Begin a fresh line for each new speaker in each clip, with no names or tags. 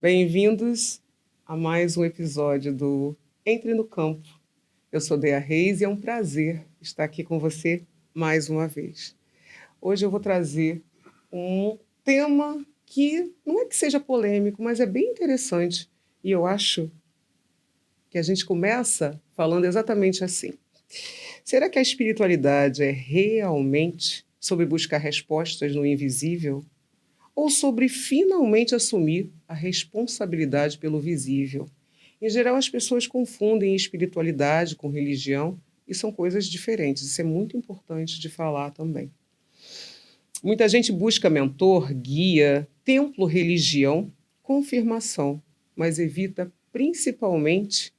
Bem-vindos a mais um episódio do Entre no Campo. Eu sou Dea Reis e é um prazer estar aqui com você mais uma vez. Hoje eu vou trazer um tema que não é que seja polêmico, mas é bem interessante. E eu acho que a gente começa falando exatamente assim. Será que a espiritualidade é realmente sobre buscar respostas no invisível? Ou sobre finalmente assumir a responsabilidade pelo visível? Em geral, as pessoas confundem espiritualidade com religião e são coisas diferentes. Isso é muito importante de falar também. Muita gente busca mentor, guia, templo, religião, confirmação, mas evita principalmente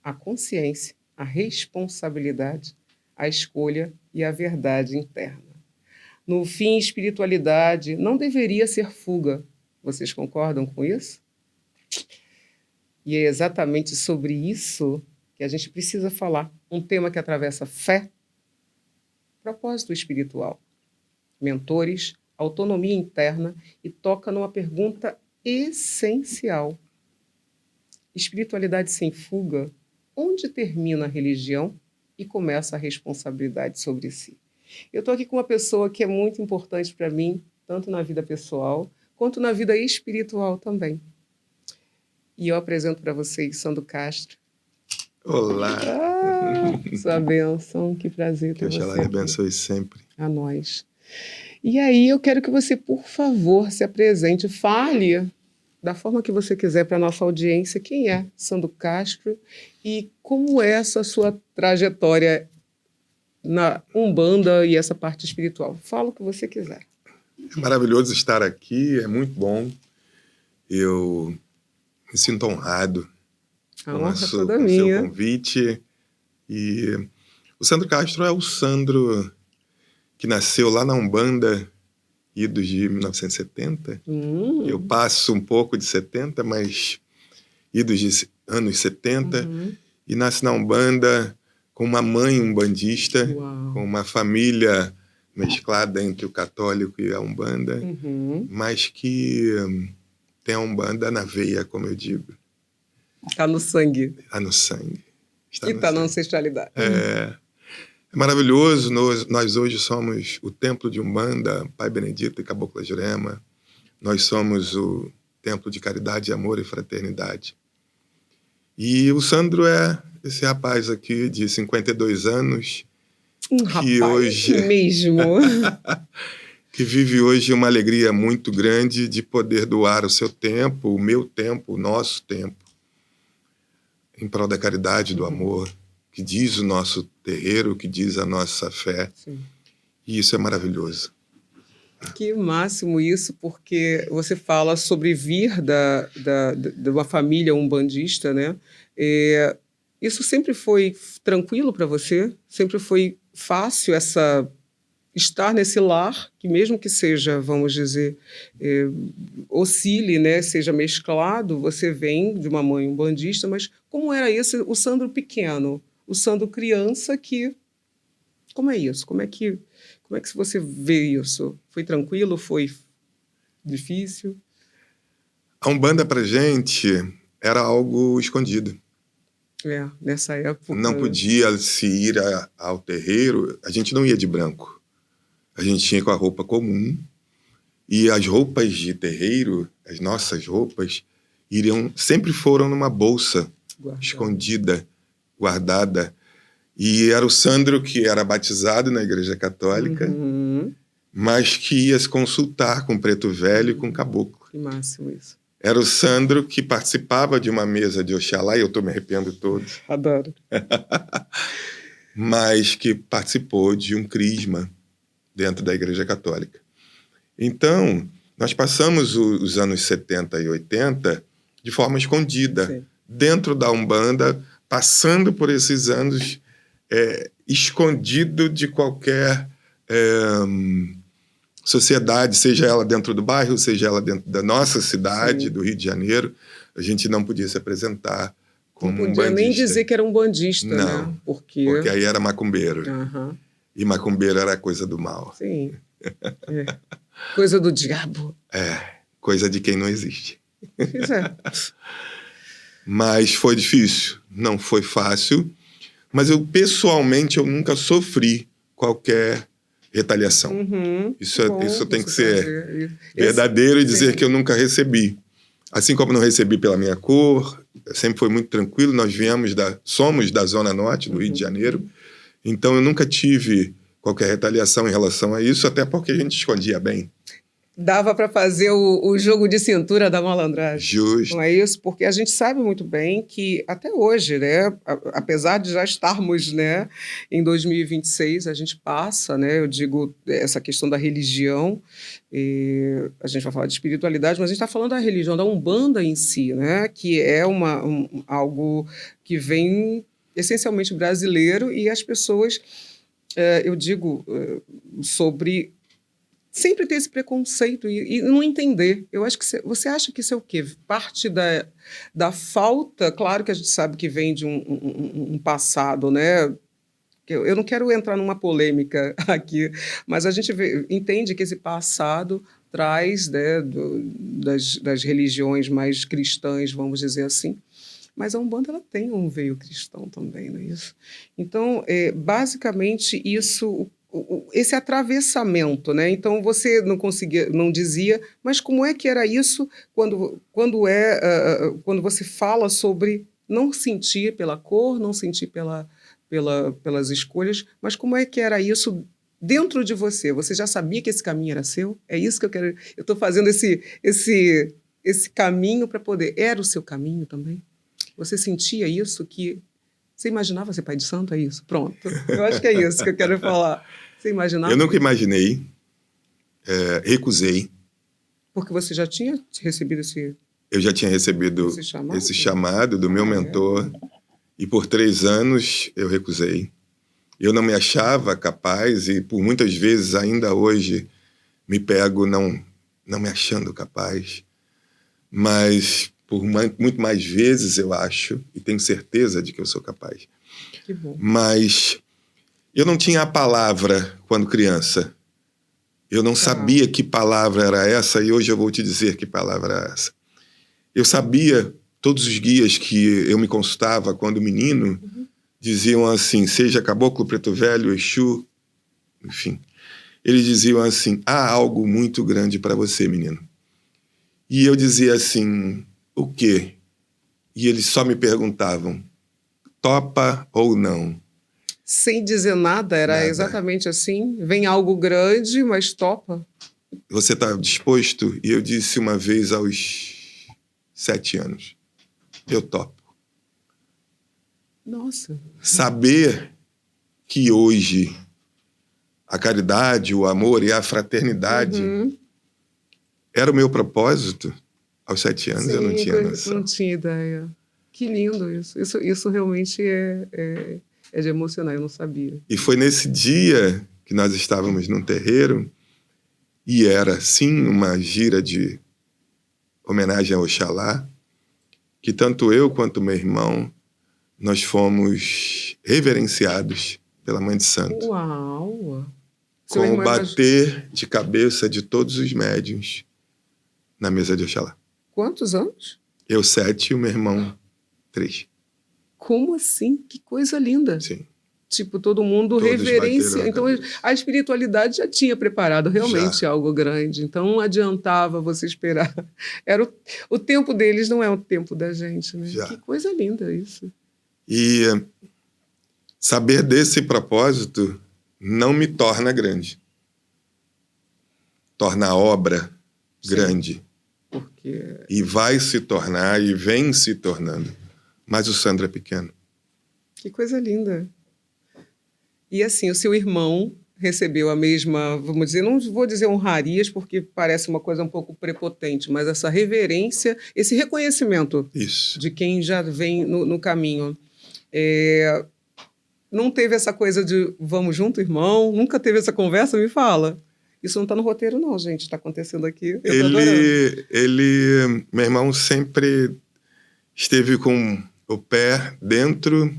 a consciência, a responsabilidade, a escolha e a verdade interna. No fim, espiritualidade não deveria ser fuga. Vocês concordam com isso? E é exatamente sobre isso que a gente precisa falar. Um tema que atravessa fé, propósito espiritual, mentores, autonomia interna e toca numa pergunta essencial. Espiritualidade sem fuga, onde termina a religião e começa a responsabilidade sobre si? Eu estou aqui com uma pessoa que é muito importante para mim, tanto na vida pessoal, quanto na vida espiritual também. E eu apresento para vocês Sandro Castro.
Olá!
Sua bênção, que prazer ter você aqui.
Que Oxalá abençoe sempre.
A nós. E aí eu quero que você, por favor, se apresente, fale da forma que você quiser para a nossa audiência quem é Sandro Castro e como é essa sua trajetória na Umbanda e essa parte espiritual. Fala o que você quiser.
É maravilhoso estar aqui, é muito bom. Eu me sinto honrado com o seu convite. E o Sandro Castro é o Sandro que nasceu lá na Umbanda, idos de 1970. Eu passo um pouco de 70, mas idos de anos 70. E nasce na Umbanda com uma mãe umbandista, com uma família mesclada entre o católico e a Umbanda, mas que tem a Umbanda na veia, como eu digo.
Está no sangue.
Está no sangue.
Está na ancestralidade.
É maravilhoso. Nós hoje somos o templo de Umbanda, Pai Benedito e Cabocla Jurema. Nós somos o templo de caridade, amor e fraternidade. E o Sandro é esse rapaz aqui de 52 anos, que hoje
mesmo.
que vive hoje uma alegria muito grande de poder doar o seu tempo, o meu tempo, o nosso tempo, em prol da caridade, do amor, que diz o nosso terreiro, que diz a nossa fé.
Sim.
E isso é maravilhoso.
Que máximo isso, porque você fala sobre vir de uma família umbandista, né? Isso sempre foi tranquilo para você? Sempre foi fácil estar nesse lar, que mesmo que seja, vamos dizer, oscile, né? Seja mesclado, você vem de uma mãe umbandista, mas como era esse o Sandro pequeno? O Sandro criança que... Como é isso? Como é que você vê isso? Foi tranquilo? Foi difícil?
A Umbanda pra gente era algo escondido.
Nessa época...
Não podia se ir ao terreiro, a gente não ia de branco. A gente tinha com a roupa comum, e as roupas de terreiro, as nossas roupas, sempre foram numa bolsa escondida, guardada. E era o Sandro que era batizado na Igreja Católica, mas que ia se consultar com o Preto Velho e com o Caboclo.
Que máximo isso.
Era o Sandro que participava de uma mesa de Oxalá, e eu estou me arrependo todo.
Adoro.
Mas que participou de um crisma dentro da Igreja Católica. Então, nós passamos os anos 70 e 80 de forma escondida,
Sim.
Dentro da Umbanda, passando por esses anos escondido de qualquer sociedade, seja ela dentro do bairro, seja ela dentro da nossa cidade, do Rio de Janeiro. A gente não podia se apresentar como um bandista.
Não podia nem dizer que era um bandista,
não,
né?
Porque aí era macumbeiro. E macumbeiro era coisa do mal.
Sim. Coisa do diabo.
Coisa de quem não existe. Mas foi difícil, não foi fácil. Mas eu, pessoalmente, eu nunca sofri qualquer retaliação. Isso tem que ser verdadeiro e dizer que eu nunca recebi. Assim como não recebi pela minha cor, sempre foi muito tranquilo. Nós somos da Zona Norte, do Rio de Janeiro. Então, eu nunca tive qualquer retaliação em relação a isso, até porque a gente escondia bem.
Dava para fazer o jogo de cintura da malandragem.
Justo.
Não é isso? Porque a gente sabe muito bem que até hoje, né, apesar de já estarmos, né, em 2026, a gente passa, né, eu digo, essa questão da religião, a gente vai falar de espiritualidade, mas a gente está falando da religião, da Umbanda em si, né, que é algo que vem essencialmente brasileiro e as pessoas, eu digo, sobre... sempre ter esse preconceito e não entender. Eu acho que você acha que isso é o quê? Parte da falta, claro que a gente sabe que vem de um passado, né? Eu não quero entrar numa polêmica aqui, mas a gente entende que esse passado traz, né, das religiões mais cristãs, vamos dizer assim, mas a Umbanda ela tem um veio cristão também, não é isso? Então, basicamente, esse atravessamento, né? Então você não dizia, mas como é que era isso quando você fala sobre não sentir pela cor, não sentir pelas escolhas, mas como é que era isso dentro de você? Você já sabia que esse caminho era seu? É isso que eu quero. Eu estou fazendo esse caminho para poder. Era o seu caminho também? Você sentia isso que você imaginava ser pai de santo? É isso? Pronto. Eu acho que é isso que eu quero falar. Você imaginava?
Eu nunca imaginei, recusei.
Porque você já tinha recebido esse...
Eu já tinha recebido esse chamado do meu mentor, e por 3 anos eu recusei. Eu não me achava capaz, e por muitas vezes, ainda hoje, me pego não me achando capaz. Mas por muito mais vezes eu acho, e tenho certeza de que eu sou capaz.
Que bom.
Mas... eu não tinha a palavra quando criança. Eu não sabia que palavra era essa, e hoje eu vou te dizer que palavra era essa. Eu sabia, todos os guias que eu me consultava quando menino, diziam assim, seja Caboclo, Preto Velho, Exu, enfim. Eles diziam assim, há algo muito grande para você, menino. E eu dizia assim, o quê? E eles só me perguntavam, topa ou não?
Sem dizer nada, era exatamente assim? Vem algo grande, mas topa?
Você está disposto? E eu disse uma vez aos 7 anos, eu topo.
Nossa.
Saber que hoje a caridade, o amor e a fraternidade era o meu propósito, aos 7 anos. Sim, eu não tinha noção.
Não tinha ideia. Que lindo isso. Isso realmente é de emocionar, eu não sabia.
E foi nesse dia que nós estávamos num terreiro, e era, sim, uma gira de homenagem ao Oxalá, que tanto eu quanto meu irmão, nós fomos reverenciados pela Mãe de Santo.
Uau!
Com o bater de cabeça de todos os médiuns na mesa de Oxalá.
Quantos anos?
Eu 7 e o meu irmão 3.
Como assim? Que coisa linda.
Sim.
Tipo, todo mundo reverencia. Então, a espiritualidade já tinha preparado realmente algo grande. Então, não adiantava você esperar. Era o tempo deles não é o tempo da gente, né? Que coisa linda isso.
E saber desse propósito não me torna grande. Torna a obra grande.
Porque...
e vai se tornar, e vem se tornando. Mas o Sandro é pequeno.
Que coisa linda. E assim, o seu irmão recebeu a mesma, vamos dizer, não vou dizer honrarias, porque parece uma coisa um pouco prepotente, mas essa reverência, esse reconhecimento de quem já vem no caminho. Não teve essa coisa de vamos junto, irmão? Nunca teve essa conversa? Me fala. Isso não está no roteiro, não, gente. Está acontecendo aqui.
Meu irmão sempre esteve com o pé dentro,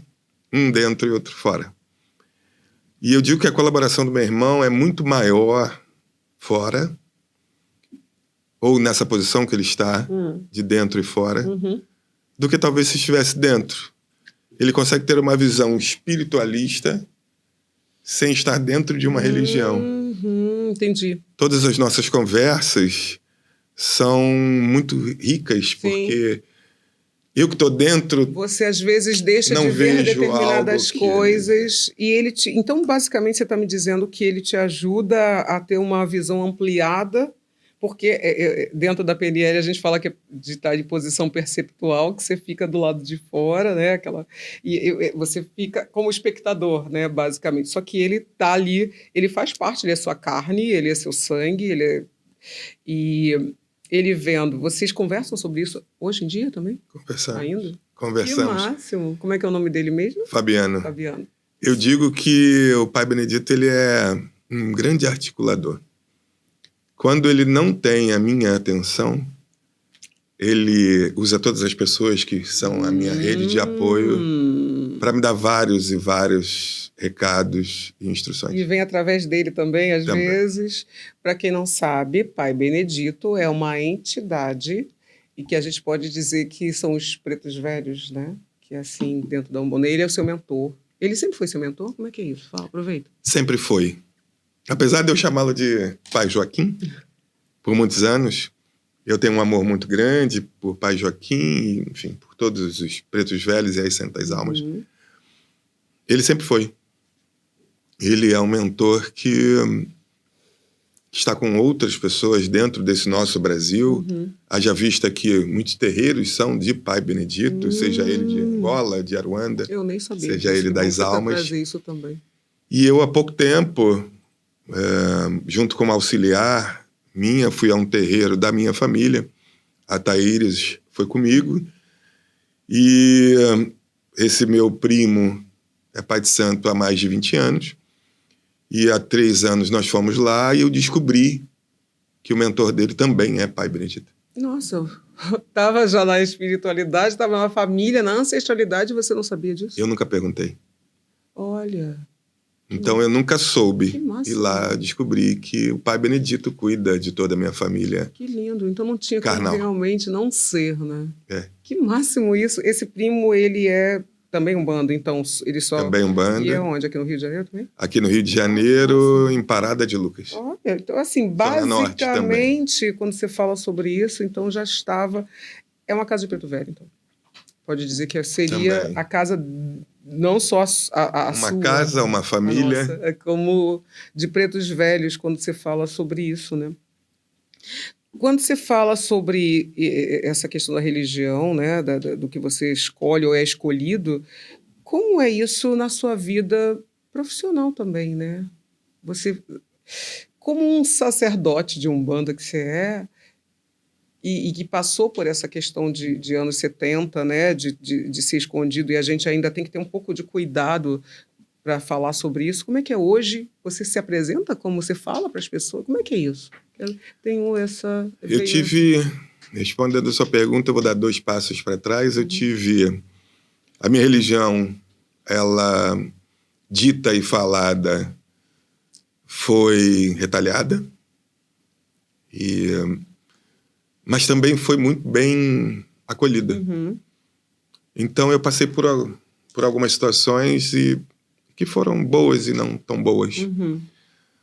um dentro e outro fora. E eu digo que a colaboração do meu irmão é muito maior fora, ou nessa posição que ele está, de dentro e fora, do que talvez se estivesse dentro. Ele consegue ter uma visão espiritualista sem estar dentro de uma religião.
Entendi.
Todas as nossas conversas são muito ricas, porque eu que estou dentro...
Você, às vezes, deixa de ver determinadas coisas e ele te... Então, basicamente, você está me dizendo que ele te ajuda a ter uma visão ampliada, porque dentro da PNL a gente fala que é de estar em posição perceptual, que você fica do lado de fora, né? E você fica como espectador, né? Basicamente. Só que ele está ali, ele faz parte, ele é sua carne, ele é seu sangue, e ele vendo. Vocês conversam sobre isso hoje em dia também?
Conversamos.
Ainda?
Conversamos.
Que máximo. Como é que é o nome dele mesmo?
Fabiano.
Fabiano.
Eu digo que o Pai Benedito, ele é um grande articulador. Quando ele não tem a minha atenção, ele usa todas as pessoas que são a minha rede de apoio para me dar vários e vários recados e instruções.
E vem através dele também, às vezes. Para quem não sabe, Pai Benedito é uma entidade e que a gente pode dizer que são os pretos velhos, né? Que é assim, dentro da Umbanda. Ele é o seu mentor. Ele sempre foi seu mentor? Como é que é isso? Fala, aproveita.
Sempre foi. Apesar de eu chamá-lo de Pai Joaquim, por muitos anos, eu tenho um amor muito grande por Pai Joaquim, enfim, por todos os pretos velhos e as santas almas. Ele sempre foi. Ele é um mentor que está com outras pessoas dentro desse nosso Brasil. Haja vista que muitos terreiros são de Pai Benedito, seja ele de Angola, de Aruanda,
eu nem sabia
seja ele das almas.
Trazer isso também.
E eu, há pouco tempo, junto com uma auxiliar minha, fui a um terreiro da minha família. A Thaíris foi comigo. E esse meu primo é pai de santo há mais de 20 anos. E há 3 anos nós fomos lá e eu descobri que o mentor dele também é Pai Benedito.
Nossa, estava já na espiritualidade, estava na família, na ancestralidade, e você não sabia disso?
Eu nunca perguntei.
Olha...
Então eu nunca soube.
Que massa.
E lá descobri que o Pai Benedito cuida de toda a minha família.
Que lindo. Então não tinha
carnal.
como realmente não ser, né?
É.
Que máximo isso. Esse primo, ele é também umbanda, então ele só...
Também umbanda.
E é onde? Aqui no Rio de Janeiro também?
Aqui no Rio de Janeiro, em Parada de Lucas.
Olha, então assim, basicamente, quando você fala sobre isso, então já estava... É uma casa de preto velho, então. Pode dizer que seria também a casa... Não só a
uma
sua,
casa, uma família.
Nossa, é como de pretos velhos, quando você fala sobre isso, né? Quando você fala sobre essa questão da religião, né, do que você escolhe ou é escolhido, como é isso na sua vida profissional também, né? Você, como um sacerdote de Umbanda que você é, e que passou por essa questão de anos 70, né, de ser escondido, e a gente ainda tem que ter um pouco de cuidado para falar sobre isso. Como é que é hoje? Você se apresenta como você fala para as pessoas? Como é que é isso? Eu tenho essa...
Eu tive, respondendo a sua pergunta, eu vou dar 2 passos para trás. Eu tive... A minha religião, ela, dita e falada, foi retalhada. Mas também foi muito bem acolhida. Então eu passei por algumas situações que foram boas e não tão boas.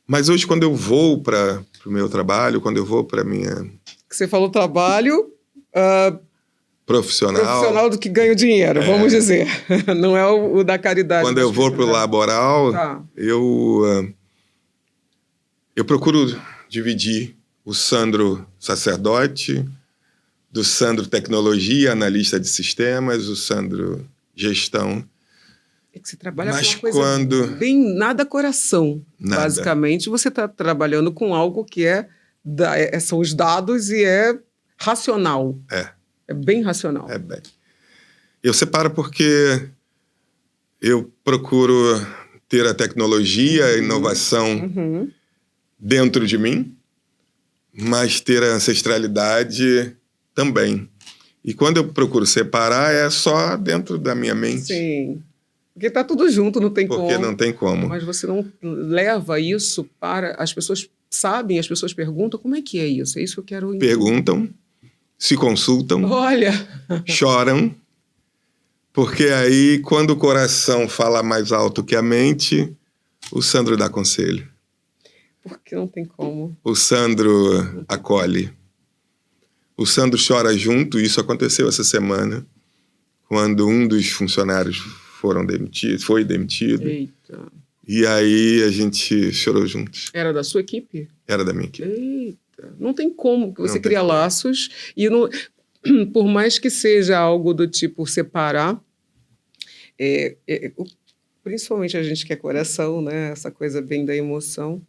Mas hoje, quando eu vou para o meu trabalho, quando eu vou para a minha...
Você falou trabalho...
Profissional.
Profissional do que ganha o dinheiro, vamos dizer. Não é o da caridade.
Quando eu vou para o laboral, eu procuro dividir o Sandro sacerdote, do Sandro tecnologia, analista de sistemas, o Sandro gestão.
É que você trabalha com uma coisa bem nada coração. Nada. Basicamente, você está trabalhando com algo que são os dados e é racional. É bem racional.
É bem. Eu separo porque eu procuro ter a tecnologia, a inovação dentro de mim, mas ter a ancestralidade também. E quando eu procuro separar, é só dentro da minha mente.
Sim. Porque está tudo junto, não tem como.
Porque não tem como.
Mas você não leva isso para... As pessoas sabem, as pessoas perguntam, como é que é isso? É isso que eu quero entender.
Perguntam, se consultam,
olha,
choram, porque aí, quando o coração fala mais alto que a mente, o Sandro dá conselho.
Porque não tem como.
O Sandro acolhe. O Sandro chora junto, isso aconteceu essa semana, quando um dos funcionários foi demitido.
Eita.
E aí a gente chorou juntos.
Era da sua equipe?
Era da minha equipe.
Eita. Não tem como, você cria laços e não, por mais que seja algo do tipo separar, principalmente a gente que é coração, né? Essa coisa bem da emoção.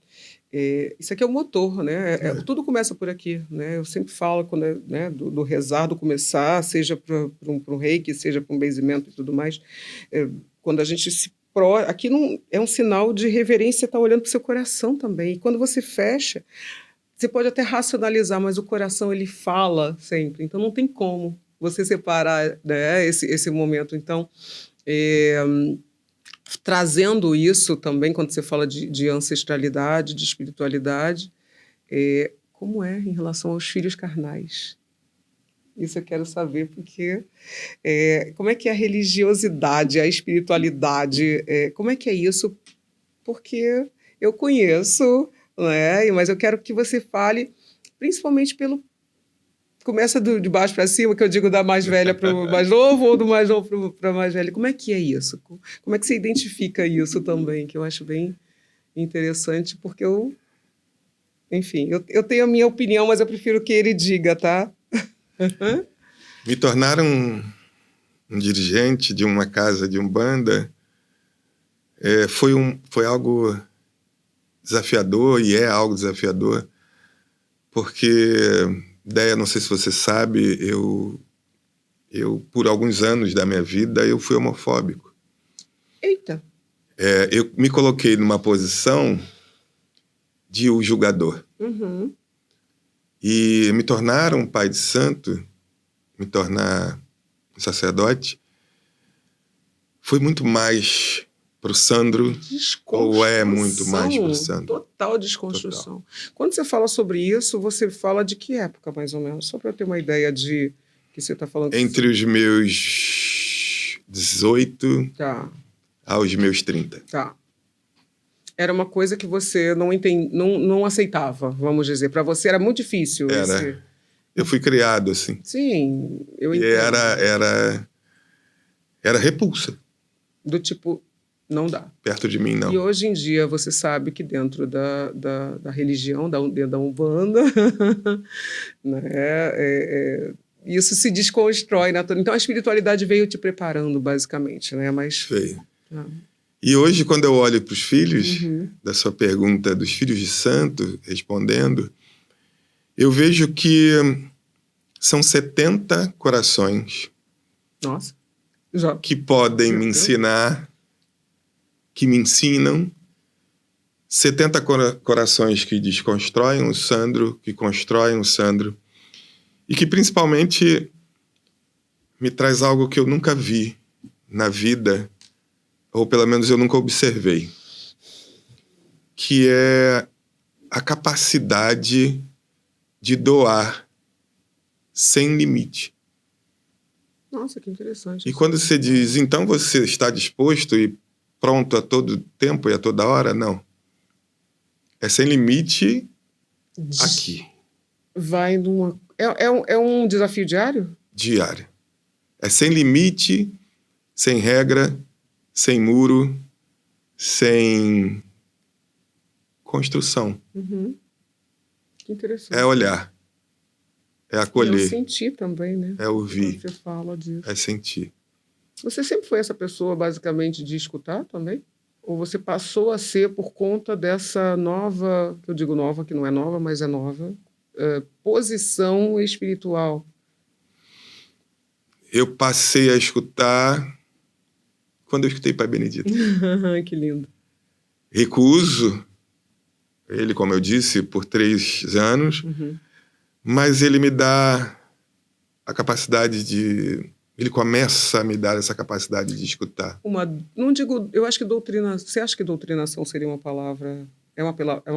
Isso aqui é o motor, né? Tudo começa por aqui, né? Eu sempre falo quando né, do rezar, do começar, seja para um reiki, seja para um benzimento e tudo mais. Quando a gente aqui não é um sinal de reverência, estar olhando para o seu coração também. E quando você fecha, você pode até racionalizar, mas o coração ele fala sempre. Então não tem como você separar, né, esse momento. Então trazendo isso também, quando você fala de ancestralidade, de espiritualidade, como é em relação aos filhos carnais? Isso eu quero saber, porque como é que é a religiosidade, a espiritualidade, como é que é isso? Porque eu conheço, né? Mas eu quero que você fale, principalmente começa de baixo para cima, que eu digo da mais velha para o mais novo, ou do mais novo para a mais velha. Como é que é isso? Como é que você identifica isso também? Que eu acho bem interessante, porque enfim, eu tenho a minha opinião, mas eu prefiro que ele diga, tá?
Me tornar um dirigente de uma casa de umbanda foi algo desafiador, e é algo desafiador, porque... Déia, não sei se você sabe, eu por alguns anos da minha vida, eu fui homofóbico.
Eita!
Eu me coloquei numa posição de o julgador.
Uhum.
E me tornar um pai de santo, me tornar um sacerdote, foi muito mais para o Sandro, ou é muito mais para o Sandro.
Total desconstrução. Total. Quando você fala sobre isso, você fala de que época, mais ou menos? Só para eu ter uma ideia de que você está falando.
Entre os meus 18 aos meus 30.
Tá. Era uma coisa que você não aceitava, vamos dizer. Para você era muito difícil.
Era. Eu fui criado assim.
Sim, eu entendo.
E era repulsa.
Do tipo... Não dá.
Perto de mim, não.
E hoje em dia você sabe que dentro da religião, dentro da Umbanda, né, isso se desconstrói naturalmente. Então a espiritualidade veio te preparando, basicamente, né? Mas
veio. E hoje, quando eu olho para os filhos, da sua pergunta dos filhos de santo, respondendo, eu vejo que são 70 corações.
Nossa.
Que podem me ensinar, que me ensinam, 70 corações que desconstroem o Sandro, que constroem o Sandro, e que principalmente me traz algo que eu nunca vi na vida, ou pelo menos eu nunca observei, que é a capacidade de doar sem limite.
Nossa, que interessante.
E quando você diz, então você está disposto e pronto a todo tempo e a toda hora? Não. É sem limite aqui.
Vai numa... É um desafio diário?
Diário. É sem limite, sem regra, sem muro, sem construção.
Que interessante.
É olhar. É acolher.
É sentir também, né?
É ouvir.
Quando você fala disso.
É sentir.
Você sempre foi essa pessoa, basicamente, de escutar também? Ou você passou a ser por conta dessa nova, que eu digo nova, que não é nova, mas é nova, posição espiritual?
Eu passei a escutar quando eu escutei Pai Benedito.
Que lindo.
Recuso ele, como eu disse, por 3 anos, mas ele me dá a capacidade de... Ele começa a me dar essa capacidade de escutar.
Não digo... Eu acho que doutrinação... Você acha que doutrinação seria uma palavra É uma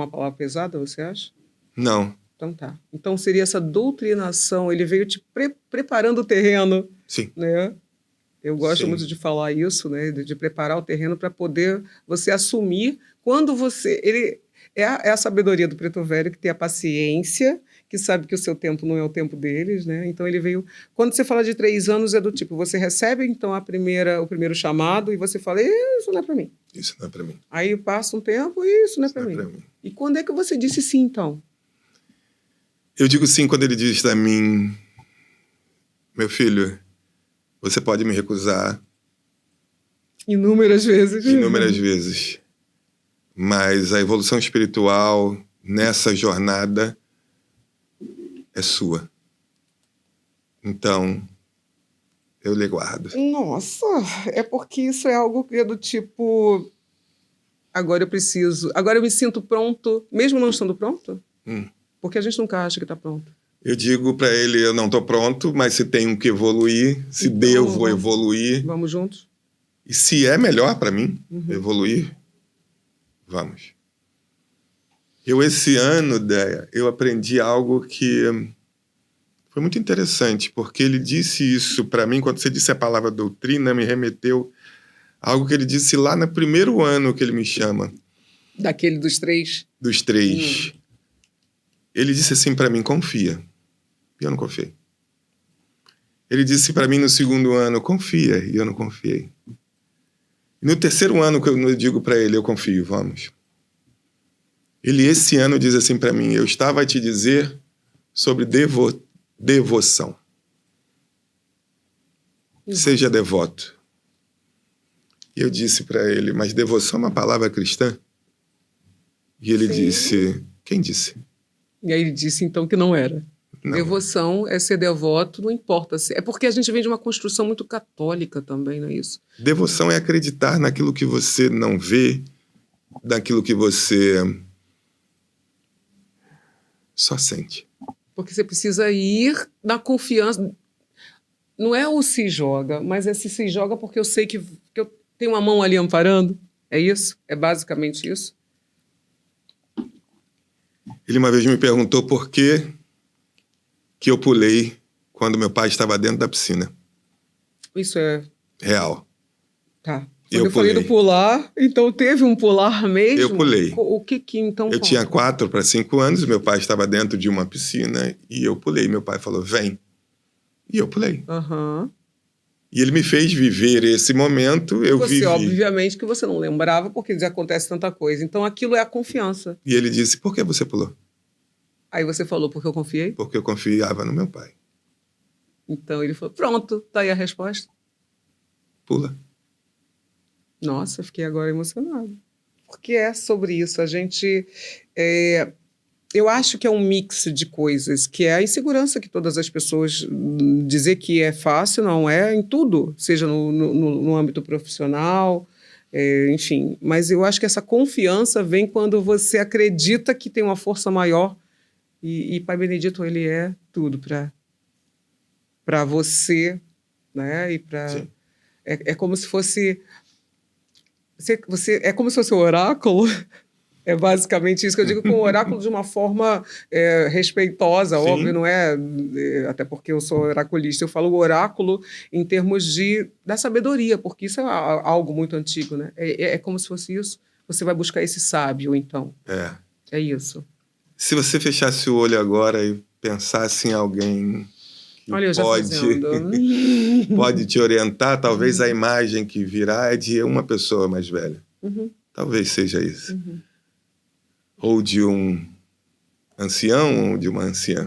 palavra pesada, você acha?
Não.
Então tá. Então seria essa doutrinação, ele veio te preparando o terreno.
Sim.
Né? Eu gosto
Sim.
muito de falar isso, né? De preparar o terreno para poder você assumir quando você... É a sabedoria do preto velho, que tem a paciência, que sabe que o seu tempo não é o tempo deles, né? Então ele veio... Quando você fala de 3 anos, é do tipo, você recebe então o primeiro chamado e você fala, isso não é para mim.
Isso não é para mim.
Aí passa um tempo e isso não é para mim.
Pra mim.
E quando é que você disse sim, então?
Eu digo sim quando ele diz a mim, meu filho, você pode me recusar.
Inúmeras vezes.
Inúmeras vezes. Mas a evolução espiritual nessa jornada é sua. Então, eu lhe guardo.
Nossa, é porque isso é algo que é do tipo... Agora eu me sinto pronto, mesmo não estando pronto? Porque a gente nunca acha que está pronto.
Eu digo para ele, eu não estou pronto, mas se tenho que evoluir, se então, devo evoluir...
Vamos juntos?
E se é melhor para mim evoluir, vamos. Esse ano, Déia, eu aprendi algo que foi muito interessante, porque ele disse isso para mim, quando você disse a palavra doutrina, me remeteu a algo que ele disse lá no primeiro ano que ele me chama.
Daquele dos 3?
Dos 3. Ele disse assim para mim, confia. E eu não confiei. Ele disse para mim no segundo ano, confia, e eu não confiei. E no terceiro ano que eu digo para ele, eu confio, vamos. Ele esse ano diz assim para mim, eu estava a te dizer sobre devoção. Seja devoto. E eu disse para ele, mas devoção é uma palavra cristã? E ele disse, quem disse?
E aí ele disse então que não era. Não. Devoção é ser devoto, não importa. É porque a gente vem de uma construção muito católica também, não é isso?
Devoção é acreditar naquilo que você não vê, naquilo que você só sente.
Porque você precisa ir na confiança. Não é o se joga, mas é se joga porque eu sei que eu tenho uma mão ali amparando. É isso? É basicamente isso?
Ele uma vez me perguntou por que eu pulei quando meu pai estava dentro da piscina.
Isso é...
real.
Tá. Quando eu falei do pular, então teve um pular mesmo?
Eu pulei.
O que então...
Eu tinha 4 para 5 anos, meu pai estava dentro de uma piscina e eu pulei. Meu pai falou, vem. E eu pulei. E ele me fez viver esse momento, eu vivi.
Obviamente que você não lembrava, porque já acontece tanta coisa. Então aquilo é a confiança.
E ele disse, por que você pulou?
Aí você falou, porque eu confiei?
Porque eu confiava no meu pai.
Então ele falou, pronto, tá aí a resposta.
Pula.
Nossa, fiquei agora emocionada. Porque é sobre isso, a gente... eu acho que é um mix de coisas, que é a insegurança que todas as pessoas... Dizer que é fácil, não é em tudo, seja no âmbito profissional, enfim. Mas eu acho que essa confiança vem quando você acredita que tem uma força maior. E Pai Benedito, ele é tudo para você, né? E para... É como se fosse... é como se fosse um oráculo. É basicamente isso que eu digo, com o oráculo de uma forma respeitosa, Sim. Óbvio, não é? Até porque eu sou oraculista, eu falo oráculo em termos da sabedoria, porque isso é algo muito antigo, né? É como se fosse isso. Você vai buscar esse sábio, então. É isso.
Se você fechasse o olho agora e pensasse em alguém que pode te orientar, talvez a imagem que virá é de uma pessoa mais velha. Talvez seja isso. Ou de um ancião, ou de uma anciã.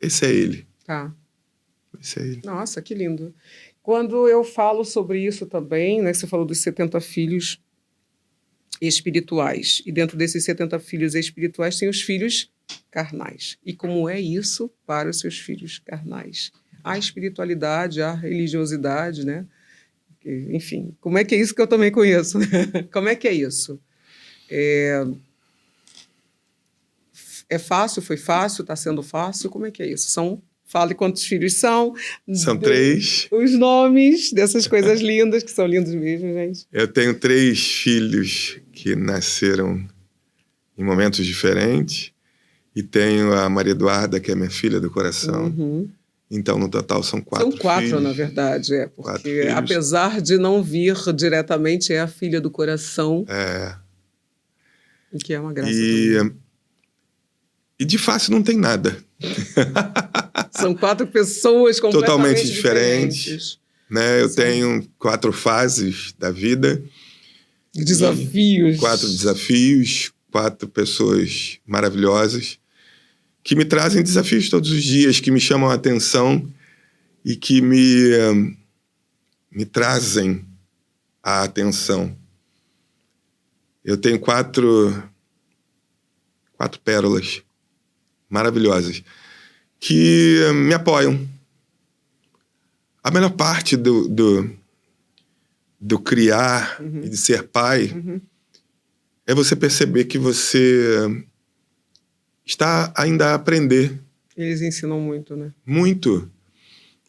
Esse é ele.
Tá.
Esse é ele.
Nossa, que lindo. Quando eu falo sobre isso também, né, você falou dos 70 filhos espirituais. E dentro desses 70 filhos espirituais tem os filhos carnais. E como é isso para os seus filhos carnais? A espiritualidade, a religiosidade, né? Enfim, como é que é isso que eu também conheço? Como é que é isso? É fácil? Foi fácil? Está sendo fácil? Como é que é isso? Fale quantos filhos são.
São 3.
Os nomes dessas coisas lindas, que são lindos mesmo, gente.
Eu tenho 3 filhos que nasceram em momentos diferentes. E tenho a Maria Eduarda, que é minha filha do coração.
Uhum.
Então, no total, são 4 filhos.
São 4, na verdade, porque apesar de não vir diretamente, é a filha do coração. Que é uma graça também. E
de fácil não tem nada.
São 4 pessoas completamente
totalmente diferentes. Né? Eu
Sim.
tenho 4 fases da vida.
Desafios.
4 desafios, 4 pessoas maravilhosas que me trazem desafios todos os dias, que me chamam a atenção e que me trazem a atenção. Eu tenho 4 pérolas maravilhosas que me apoiam. A melhor parte do criar e de ser pai é você perceber que você está ainda a aprender.
Eles ensinam muito, né?
Muito.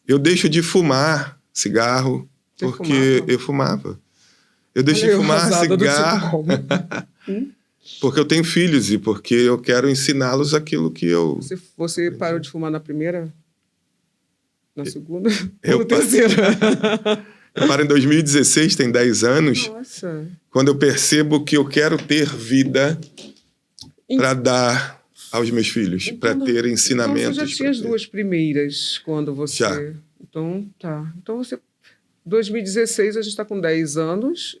Eu deixo de fumar cigarro porque eu fumava. Eu deixo de fumar cigarro porque eu tenho filhos e porque eu quero ensiná-los aquilo que eu...
Você parou de fumar na primeira? Na segunda? Ou na terceira?
Eu paro em 2016, tem 10 anos.
Nossa.
Quando eu percebo que eu quero ter vida para dar aos meus filhos, para ter ensinamentos.
Então você já tinha as 2 primeiras quando você...
Já.
Então, tá. Então você... 2016, a gente está com 10 anos.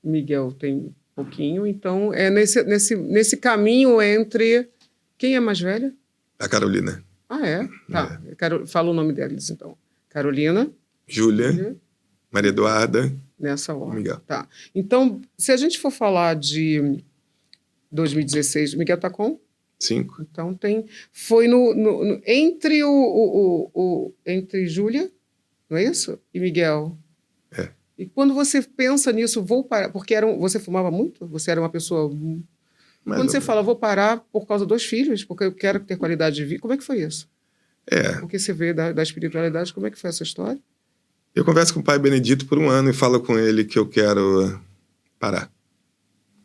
Miguel tem pouquinho. Então, é nesse caminho entre... Quem é mais velha?
A Carolina.
Ah, é? Tá. Fala o nome deles, então. Carolina.
Júlia. Maria Eduarda.
Nessa hora.
Miguel.
Tá. Então, se a gente for falar de 2016, Miguel tá com?
5.
Então foi entre entre Júlia, não é isso? E Miguel. E quando você pensa nisso, vou parar, porque você fumava muito? Você era uma pessoa... Quando você fala, vou parar por causa dos filhos, porque eu quero ter qualidade de vida, como é que foi isso? Porque você vê da espiritualidade, como é que foi essa história?
Eu converso com o Pai Benedito por 1 ano e falo com ele que eu quero parar.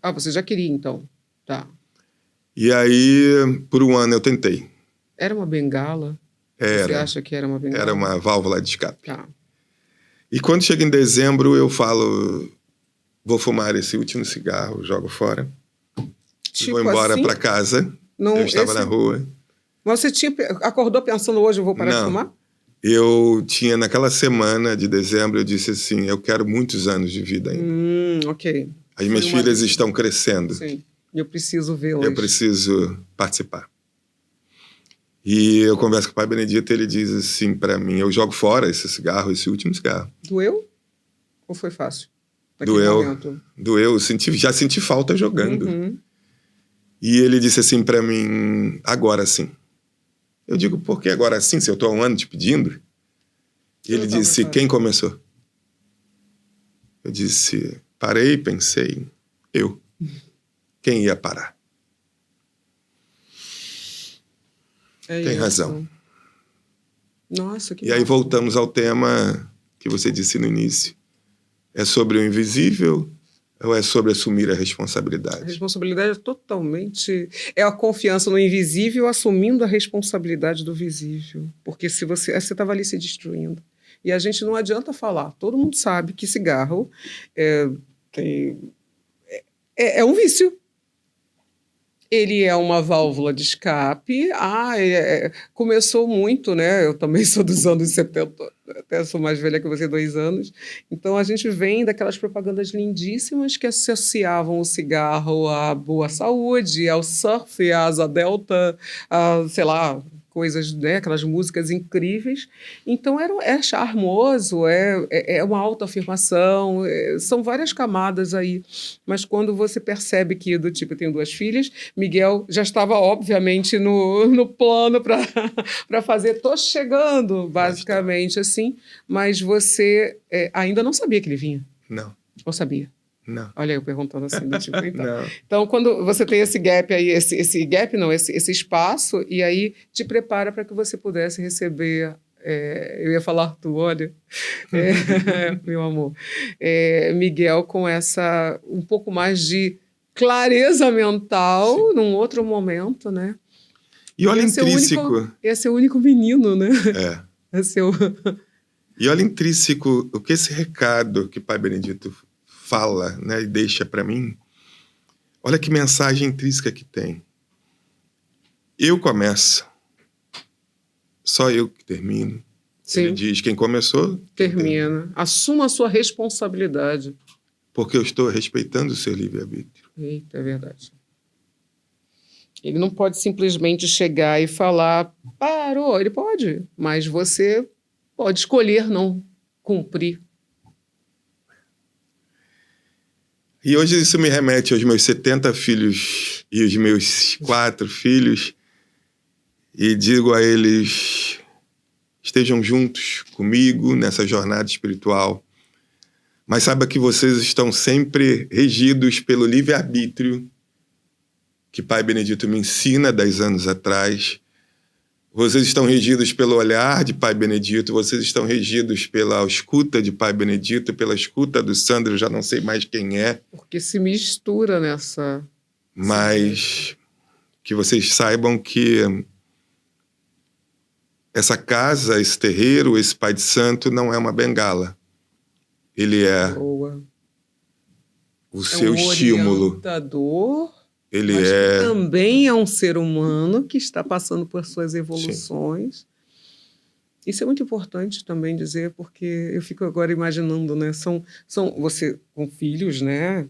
Ah, você já queria, então. Tá.
E aí, por 1 ano eu tentei.
Era uma bengala?
Era.
Você acha que era uma bengala?
Era uma válvula de escape.
Tá.
E quando chega em dezembro, eu falo, vou fumar esse último cigarro, jogo fora. Tipo, vou embora para casa. Eu estava na rua.
Mas você acordou pensando, hoje eu vou parar de fumar?
Eu tinha, naquela semana de dezembro, eu disse assim, eu quero muitos anos de vida ainda.
Ok.
As minhas filhas estão crescendo.
Sim. Eu preciso vê-las.
Eu preciso participar. E eu converso com o Pai Benedito e ele diz assim para mim, eu jogo fora esse cigarro, esse último cigarro.
Doeu? Ou foi fácil?
Doeu. Já senti falta jogando. E ele disse assim para mim, agora sim. Eu digo, por que agora sim, se eu estou há 1 ano te pedindo? E ele disse, quem começou? Eu disse, parei, pensei, eu. Quem ia parar? Tem razão.
Nossa, que
E aí voltamos ao tema que você disse no início. É sobre o invisível ou é sobre assumir a responsabilidade?
A responsabilidade é totalmente... É a confiança no invisível assumindo a responsabilidade do visível. Porque se você estava ali se destruindo. E a gente não adianta falar. Todo mundo sabe que cigarro é um vício. Ele é uma válvula de escape. Começou muito, né? Eu também sou dos anos 70, até sou mais velha que você, 2 anos. Então, a gente vem daquelas propagandas lindíssimas que associavam o cigarro à boa saúde, ao surf, à asa delta, sei lá, coisas, né? Aquelas músicas incríveis. Então, é charmoso, é uma autoafirmação, são várias camadas aí. Mas quando você percebe que, do tipo, eu tenho 2 filhas, Miguel já estava, obviamente, no plano para fazer, tô chegando, basicamente, assim, mas você ainda não sabia que ele vinha?
Não.
Ou sabia?
Não.
Olha, eu perguntando assim, do tipo, então.
Não.
Então, quando você tem esse gap aí, esse espaço, e aí te prepara para que você pudesse receber... eu ia falar Arthur, olha, meu amor, Miguel com um pouco mais de clareza mental num outro momento, né?
E olha intrínseco.
Esse é o único menino, né?
Esse é o... E olha intrínseco o que esse recado que Pai Benedito fala, né, e deixa para mim. Olha que mensagem intrínseca que tem. Eu começo, só eu que termino.
Sim.
Ele diz, quem começou...
termina. Assuma a sua responsabilidade.
Porque eu estou respeitando o seu livre-arbítrio.
Eita, é verdade. Ele não pode simplesmente chegar e falar, parou, ele pode, mas você pode escolher não cumprir.
E hoje isso me remete aos meus 70 filhos e os meus 4 filhos, e digo a eles, estejam juntos comigo nessa jornada espiritual, mas saiba que vocês estão sempre regidos pelo livre-arbítrio que Pai Benedito me ensina 10 anos atrás. Vocês estão regidos pelo olhar de Pai Benedito, vocês estão regidos pela escuta de Pai Benedito, pela escuta do Sandro, eu já não sei mais quem é.
Porque se mistura nessa...
Mas que vocês saibam que essa casa, esse terreiro, esse Pai de Santo não é uma bengala. Ele é o seu estímulo.
Orientador,
ele
mas que também é um ser humano que está passando por suas evoluções. Sim. Isso é muito importante também dizer, porque eu fico agora imaginando, né? São você com filhos, né?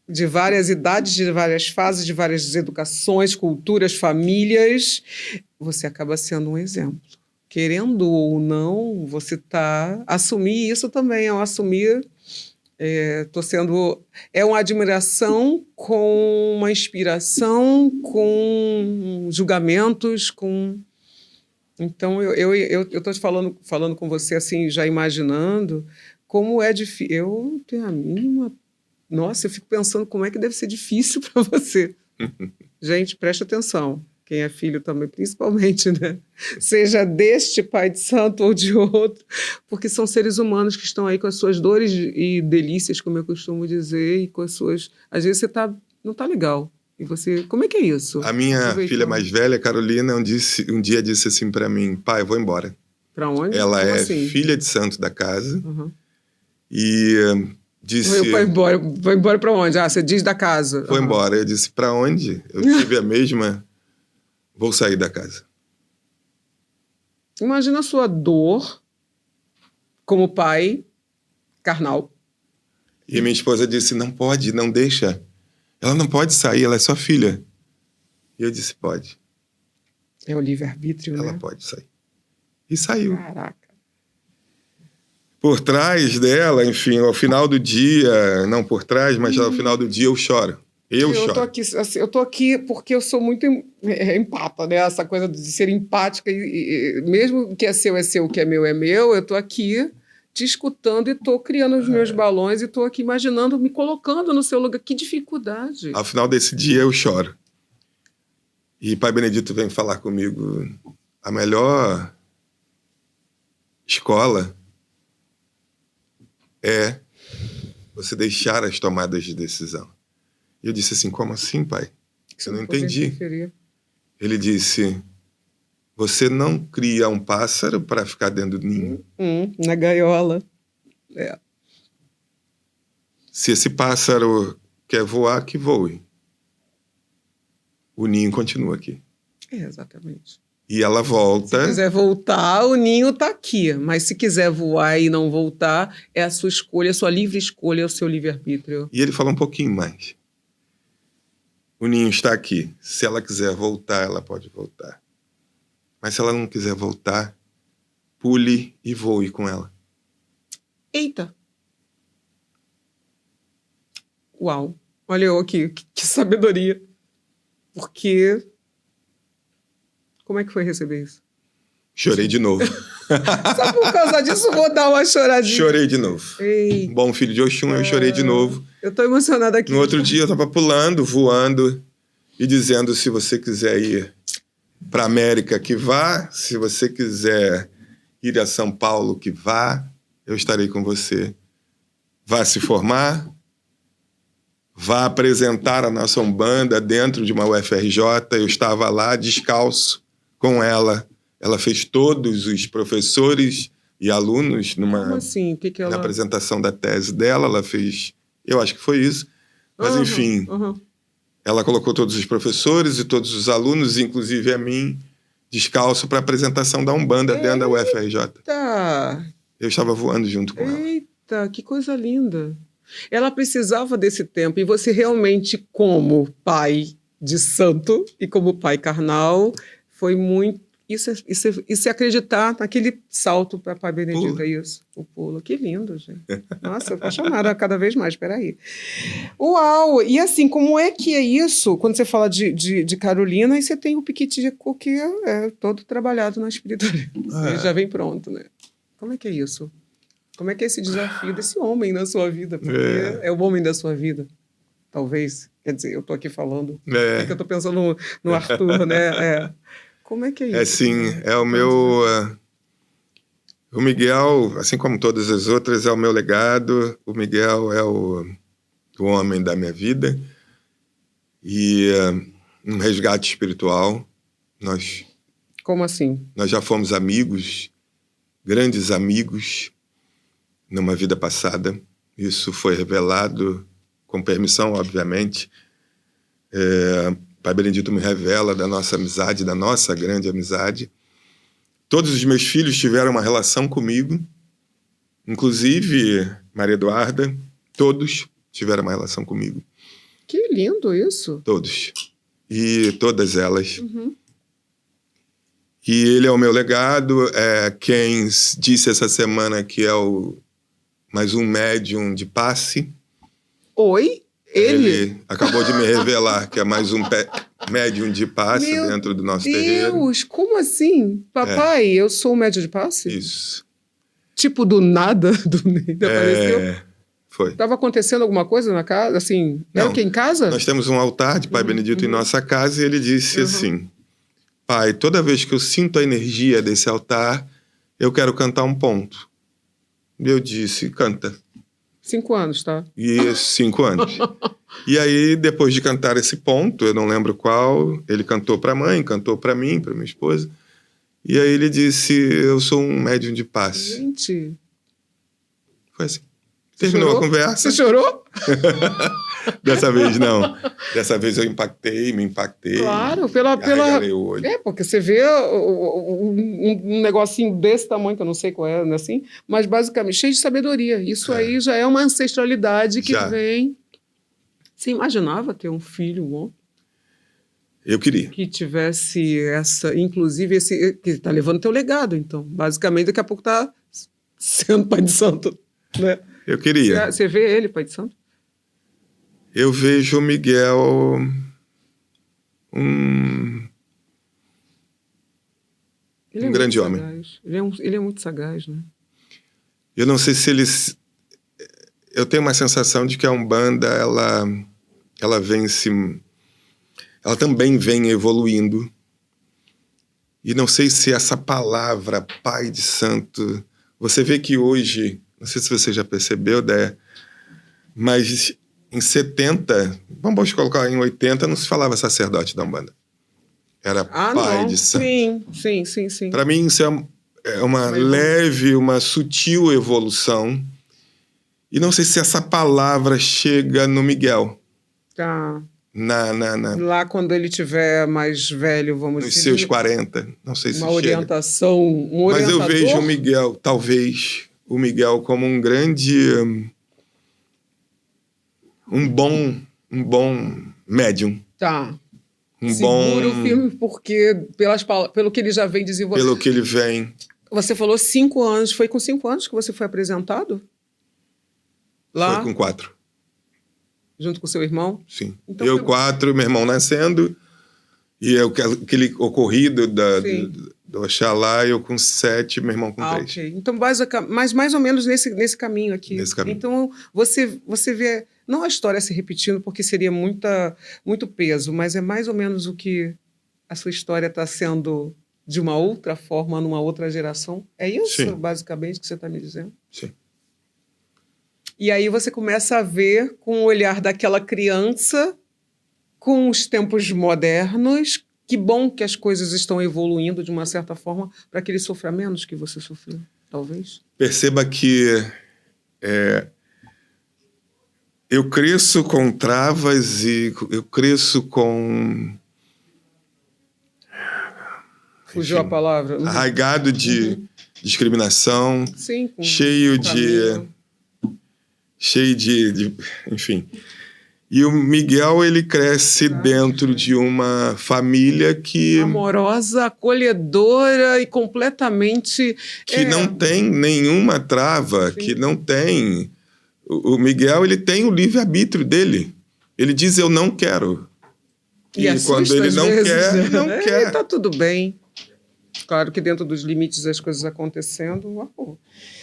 De várias idades, de várias fases, de várias educações, culturas, famílias, você acaba sendo um exemplo. Querendo ou não, você assumir isso também, ao assumir, é uma admiração com uma inspiração, com julgamentos, com... Então, eu estou falando com você, assim, já imaginando como é difícil. Eu tenho a mínima... Nossa, eu fico pensando como é que deve ser difícil para você. Gente, preste atenção. Quem é filho também, principalmente, né? Seja deste Pai de Santo ou de outro, porque são seres humanos que estão aí com as suas dores e delícias, como eu costumo dizer, e com as suas... Às vezes você não está legal. E você... Como é que é isso?
A minha filha mais velha, Carolina, um dia disse assim para mim, pai, eu vou embora.
Para onde?
Ela
como
é
assim?
filha de santo da casa. E disse...
Eu vou embora para onde? Ah, você diz da casa.
Vou embora. Eu disse, para onde? Eu tive a mesma... Vou sair da casa.
Imagina a sua dor como pai carnal.
E minha esposa disse, não pode, não deixa. Ela não pode sair, ela é sua filha. E eu disse, pode.
É o livre-arbítrio, né?
Ela pode sair. E saiu.
Caraca.
Por trás dela, enfim, ao final do dia, não por trás, mas ao final do dia eu choro. Eu choro.
Eu tô aqui porque eu sou muito empata, né? Essa coisa de ser empática, e mesmo que é seu, o que é meu, eu tô aqui te escutando e tô criando os meus balões e tô aqui imaginando, me colocando no seu lugar. Que dificuldade.
Ao final desse dia eu choro. E Pai Benedito vem falar comigo, a melhor escola é você deixar as tomadas de decisão. E eu disse assim, como assim, pai? Eu não entendi. Ele disse, você não cria um pássaro para ficar dentro do ninho.
Na gaiola.
Se esse pássaro quer voar, que voe. O ninho continua aqui.
Exatamente.
E ela volta.
Se quiser voltar, o ninho está aqui. Mas se quiser voar e não voltar, é a sua escolha, a sua livre escolha, é o seu livre-arbítrio.
E ele fala um pouquinho mais. O ninho está aqui. Se ela quiser voltar, ela pode voltar. Mas se ela não quiser voltar, pule e voe com ela.
Eita! Uau! Olha eu aqui, que sabedoria. Porque... Como é que foi receber isso?
Chorei de novo.
Só por causa disso vou dar uma choradinha.
Chorei de novo.
Ei.
Bom filho de Oxum, eu chorei de novo.
Eu tô emocionada aqui.
No outro dia eu tava pulando, voando e dizendo, se você quiser ir para América, que vá. Se você quiser ir a São Paulo, que vá. Eu estarei com você. Vá se formar, vá apresentar a nossa Umbanda dentro de uma UFRJ. Eu estava lá descalço com ela. Ela fez todos os professores e alunos
Como assim?
na apresentação da tese dela. Ela fez, eu acho que foi isso. Mas, enfim, ela colocou todos os professores e todos os alunos, inclusive a mim, descalço para a apresentação da Umbanda dentro da UFRJ. Eu estava voando junto com ela.
Eita, que coisa linda. Ela precisava desse tempo e você realmente, como pai de santo e como pai carnal, foi muito... Isso é acreditar naquele salto para Pai Benedito, é isso? O pulo. Que lindo, gente. Nossa, eu tô apaixonada cada vez mais, peraí. Uau! E assim, como é que é isso? Quando você fala de Carolina, aí você tem o Piquitico, que é todo trabalhado na espiritualidade. Ele já vem pronto, né? Como é que é isso? Como é que é esse desafio desse homem na sua vida? Porque é o homem da sua vida, talvez. Quer dizer, eu tô aqui falando. É que eu tô pensando no Arthur, né? Como é que é isso?
É sim, é o meu... o Miguel, assim como todas as outras, é o meu legado. O Miguel é o homem da minha vida. E um resgate espiritual.
Como assim?
Nós já fomos amigos, grandes amigos, numa vida passada. Isso foi revelado, com permissão, obviamente. Pai Benedito me revela da nossa amizade, da nossa grande amizade. Todos os meus filhos tiveram uma relação comigo, inclusive Maria Eduarda, todos tiveram uma relação comigo.
Que lindo isso!
Todos. E todas elas. E ele é o meu legado. Quem disse essa semana que é mais um médium de passe.
Oi?
Ele acabou de me revelar que é mais um médium de passe dentro do nosso terreiro.
Meu Deus, como assim? Papai, eu sou um médium de passe?
Isso.
Tipo, do nada, apareceu?
Foi.
Estava acontecendo alguma coisa na casa? Assim, era o que, em casa?
Nós temos um altar de Pai Benedito em nossa casa e ele disse assim: Pai, toda vez que eu sinto a energia desse altar, eu quero cantar um ponto. E eu disse, canta.
5 anos, tá?
E 5 anos. E aí, depois de cantar esse ponto, eu não lembro qual, ele cantou para a mãe, cantou para mim, para minha esposa. E aí ele disse, eu sou um médium de passe.
Gente.
Foi assim. Terminou a conversa.
Você chorou?
Dessa vez, não. Dessa vez eu me impactei.
Claro, pela...
O olho.
Porque você vê um negocinho desse tamanho, que eu não sei qual é, assim, mas basicamente cheio de sabedoria. Isso aí já é uma ancestralidade que vem... Você imaginava ter um filho bom?
Eu queria.
Que tivesse essa... Inclusive, que está levando teu legado, então. Basicamente, daqui a pouco está sendo pai de santo, né?
Eu queria.
Você vê ele, pai de santo?
Eu vejo o Miguel um grande homem.
Ele é muito sagaz, né?
Eu não sei se eles... Eu tenho uma sensação de que a Umbanda, ela também vem evoluindo. E não sei se essa palavra, pai de santo... Você vê que hoje, não sei se você já percebeu, Déia, mas em 70, vamos colocar em 80, não se falava sacerdote da Umbanda. Era pai de santo.
Sim.
Para mim, isso é uma leve, uma sutil evolução. E não sei se essa palavra chega no Miguel.
Tá.
Lá
quando ele tiver mais velho, vamos dizer.
Nos seus 40. Não sei se chega.
Uma orientação, um orientador.
Mas eu vejo o Miguel, talvez, o Miguel como um grande... Um bom médium.
Tá. Seguro, firme, porque pelo que ele já vem desenvolvendo.
Pelo que ele vem.
Você falou 5 anos. Foi com 5 anos que você foi apresentado? Lá?
Foi com 4.
Junto com seu irmão?
Sim. Então, eu 4, meu irmão nascendo. E aquele ocorrido do Oxalá, eu com 7, meu irmão com 3.
Ok. Então, mais ou menos nesse caminho aqui.
Nesse caminho.
Então, você vê... Não a história se repetindo, porque seria muito peso, mas é mais ou menos o que a sua história está sendo de uma outra forma, numa outra geração. É isso, basicamente, que você está me dizendo?
Sim.
E aí você começa a ver com o olhar daquela criança, com os tempos modernos. Que bom que as coisas estão evoluindo de uma certa forma para que ele sofra menos que você sofreu, talvez.
Perceba que eu cresço com travas e eu cresço com...
Fugiu a palavra?
Arraigado de discriminação,
sim,
cheio de... Enfim. E o Miguel, ele cresce dentro de uma família que...
amorosa, acolhedora e completamente...
que não tem nenhuma trava, sim, que não tem... O Miguel, ele tem o livre-arbítrio dele. Ele diz, eu não quero.
E
quando ele não quer, ele não quer.
Tá tudo bem. Claro que dentro dos limites das coisas acontecendo...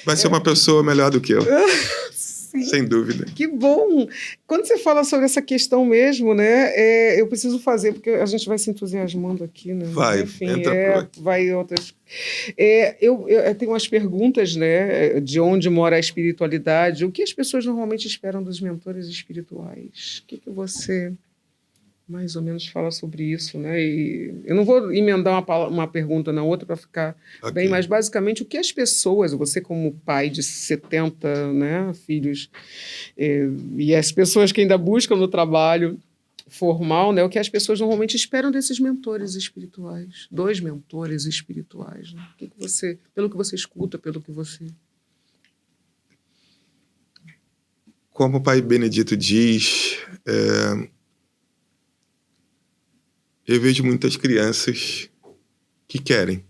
vai ser uma pessoa melhor do que eu. Sim. Sem dúvida.
Que bom! Quando você fala sobre essa questão mesmo, né? Eu preciso fazer, porque a gente vai se entusiasmando aqui, né?
Vai,
enfim,
entra
vai outras... eu tenho umas perguntas, né? De onde mora a espiritualidade? O que as pessoas normalmente esperam dos mentores espirituais? O que você... mais ou menos fala sobre isso, né? E eu não vou emendar uma pergunta na outra para ficar bem, mas basicamente o que as pessoas, você como pai de 70, né, filhos, e as pessoas que ainda buscam no trabalho formal, né, o que as pessoas normalmente esperam desses mentores espirituais, dos mentores espirituais, né? O que você, pelo que você escuta, pelo que você...
Como o Pai Benedito diz, eu vejo muitas crianças que querem.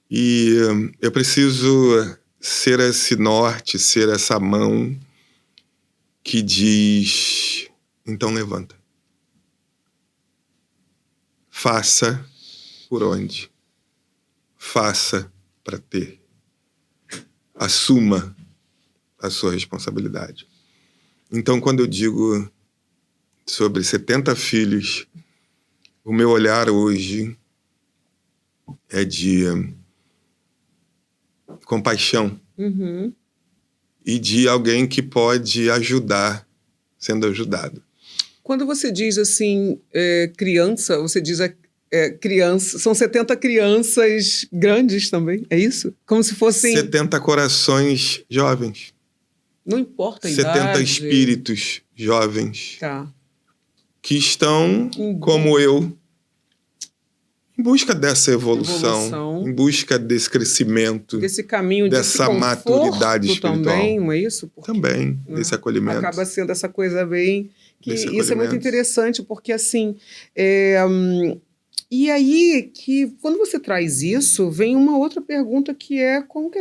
E eu preciso ser esse norte, ser essa mão que diz, então levanta. Faça por onde. Faça para ter. Assuma a sua responsabilidade. Então, quando eu digo sobre 70 filhos, o meu olhar hoje é de compaixão e de alguém que pode ajudar sendo ajudado.
Quando você diz assim, criança, você diz criança, são 70 crianças grandes também, é isso? Como se fossem...
70 corações jovens.
Não importa a
70
idade.
espíritos jovens.
Tá.
Que estão, como eu, em busca dessa evolução, em busca desse crescimento,
desse caminho,
dessa maturidade espiritual.
Também, não é isso?
Porque, também, desse acolhimento.
Acaba sendo essa coisa bem... isso é muito interessante, porque assim... e aí, que quando você traz isso, vem uma outra pergunta que é como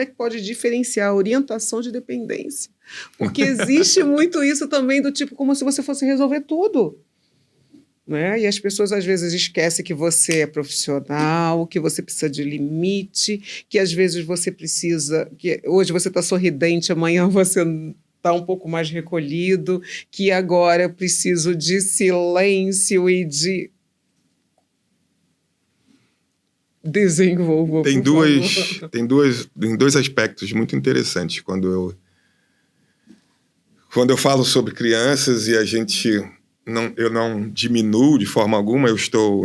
é que pode diferenciar a orientação de dependência? Porque existe muito isso também do tipo, como se você fosse resolver tudo. Né? E as pessoas às vezes esquecem que você é profissional, que você precisa de limite, que às vezes você precisa... que hoje você está sorridente, amanhã você está um pouco mais recolhido, que agora eu preciso de silêncio e de... Desenvolva.
Tem dois aspectos muito interessantes quando eu falo sobre crianças e eu não diminuo de forma alguma, eu estou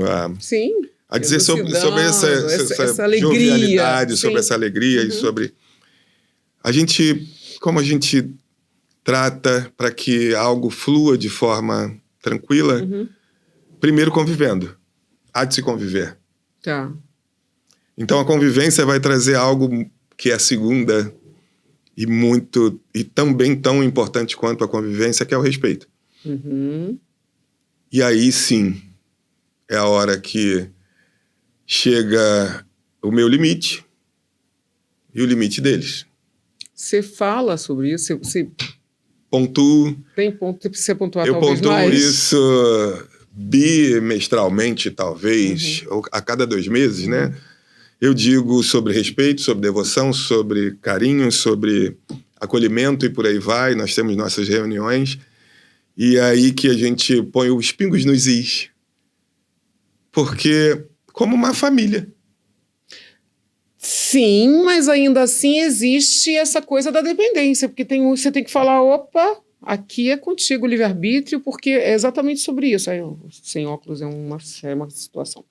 a dizer sobre essa alegria, jovialidade, sobre essa alegria e sobre como a gente trata para que algo flua de forma tranquila, primeiro convivendo, há de se conviver.
Tá.
Então a convivência vai trazer algo que é a segunda e também tão importante quanto a convivência, que é o respeito. E aí sim é a hora que chega o meu limite e o limite deles.
Você fala sobre isso? Você
pontuo.
Tem ponto, você precisa pontuar
eu
talvez mais?
Eu pontuo isso bimestralmente, talvez, ou a cada 2 meses, né? Eu digo sobre respeito, sobre devoção, sobre carinho, sobre acolhimento e por aí vai. Nós temos nossas reuniões. E é aí que a gente põe os pingos nos is. Porque, como uma família.
Sim, mas ainda assim existe essa coisa da dependência, porque você tem que falar, opa, aqui é contigo o livre-arbítrio, porque é exatamente sobre isso. Aí, sem óculos é uma situação.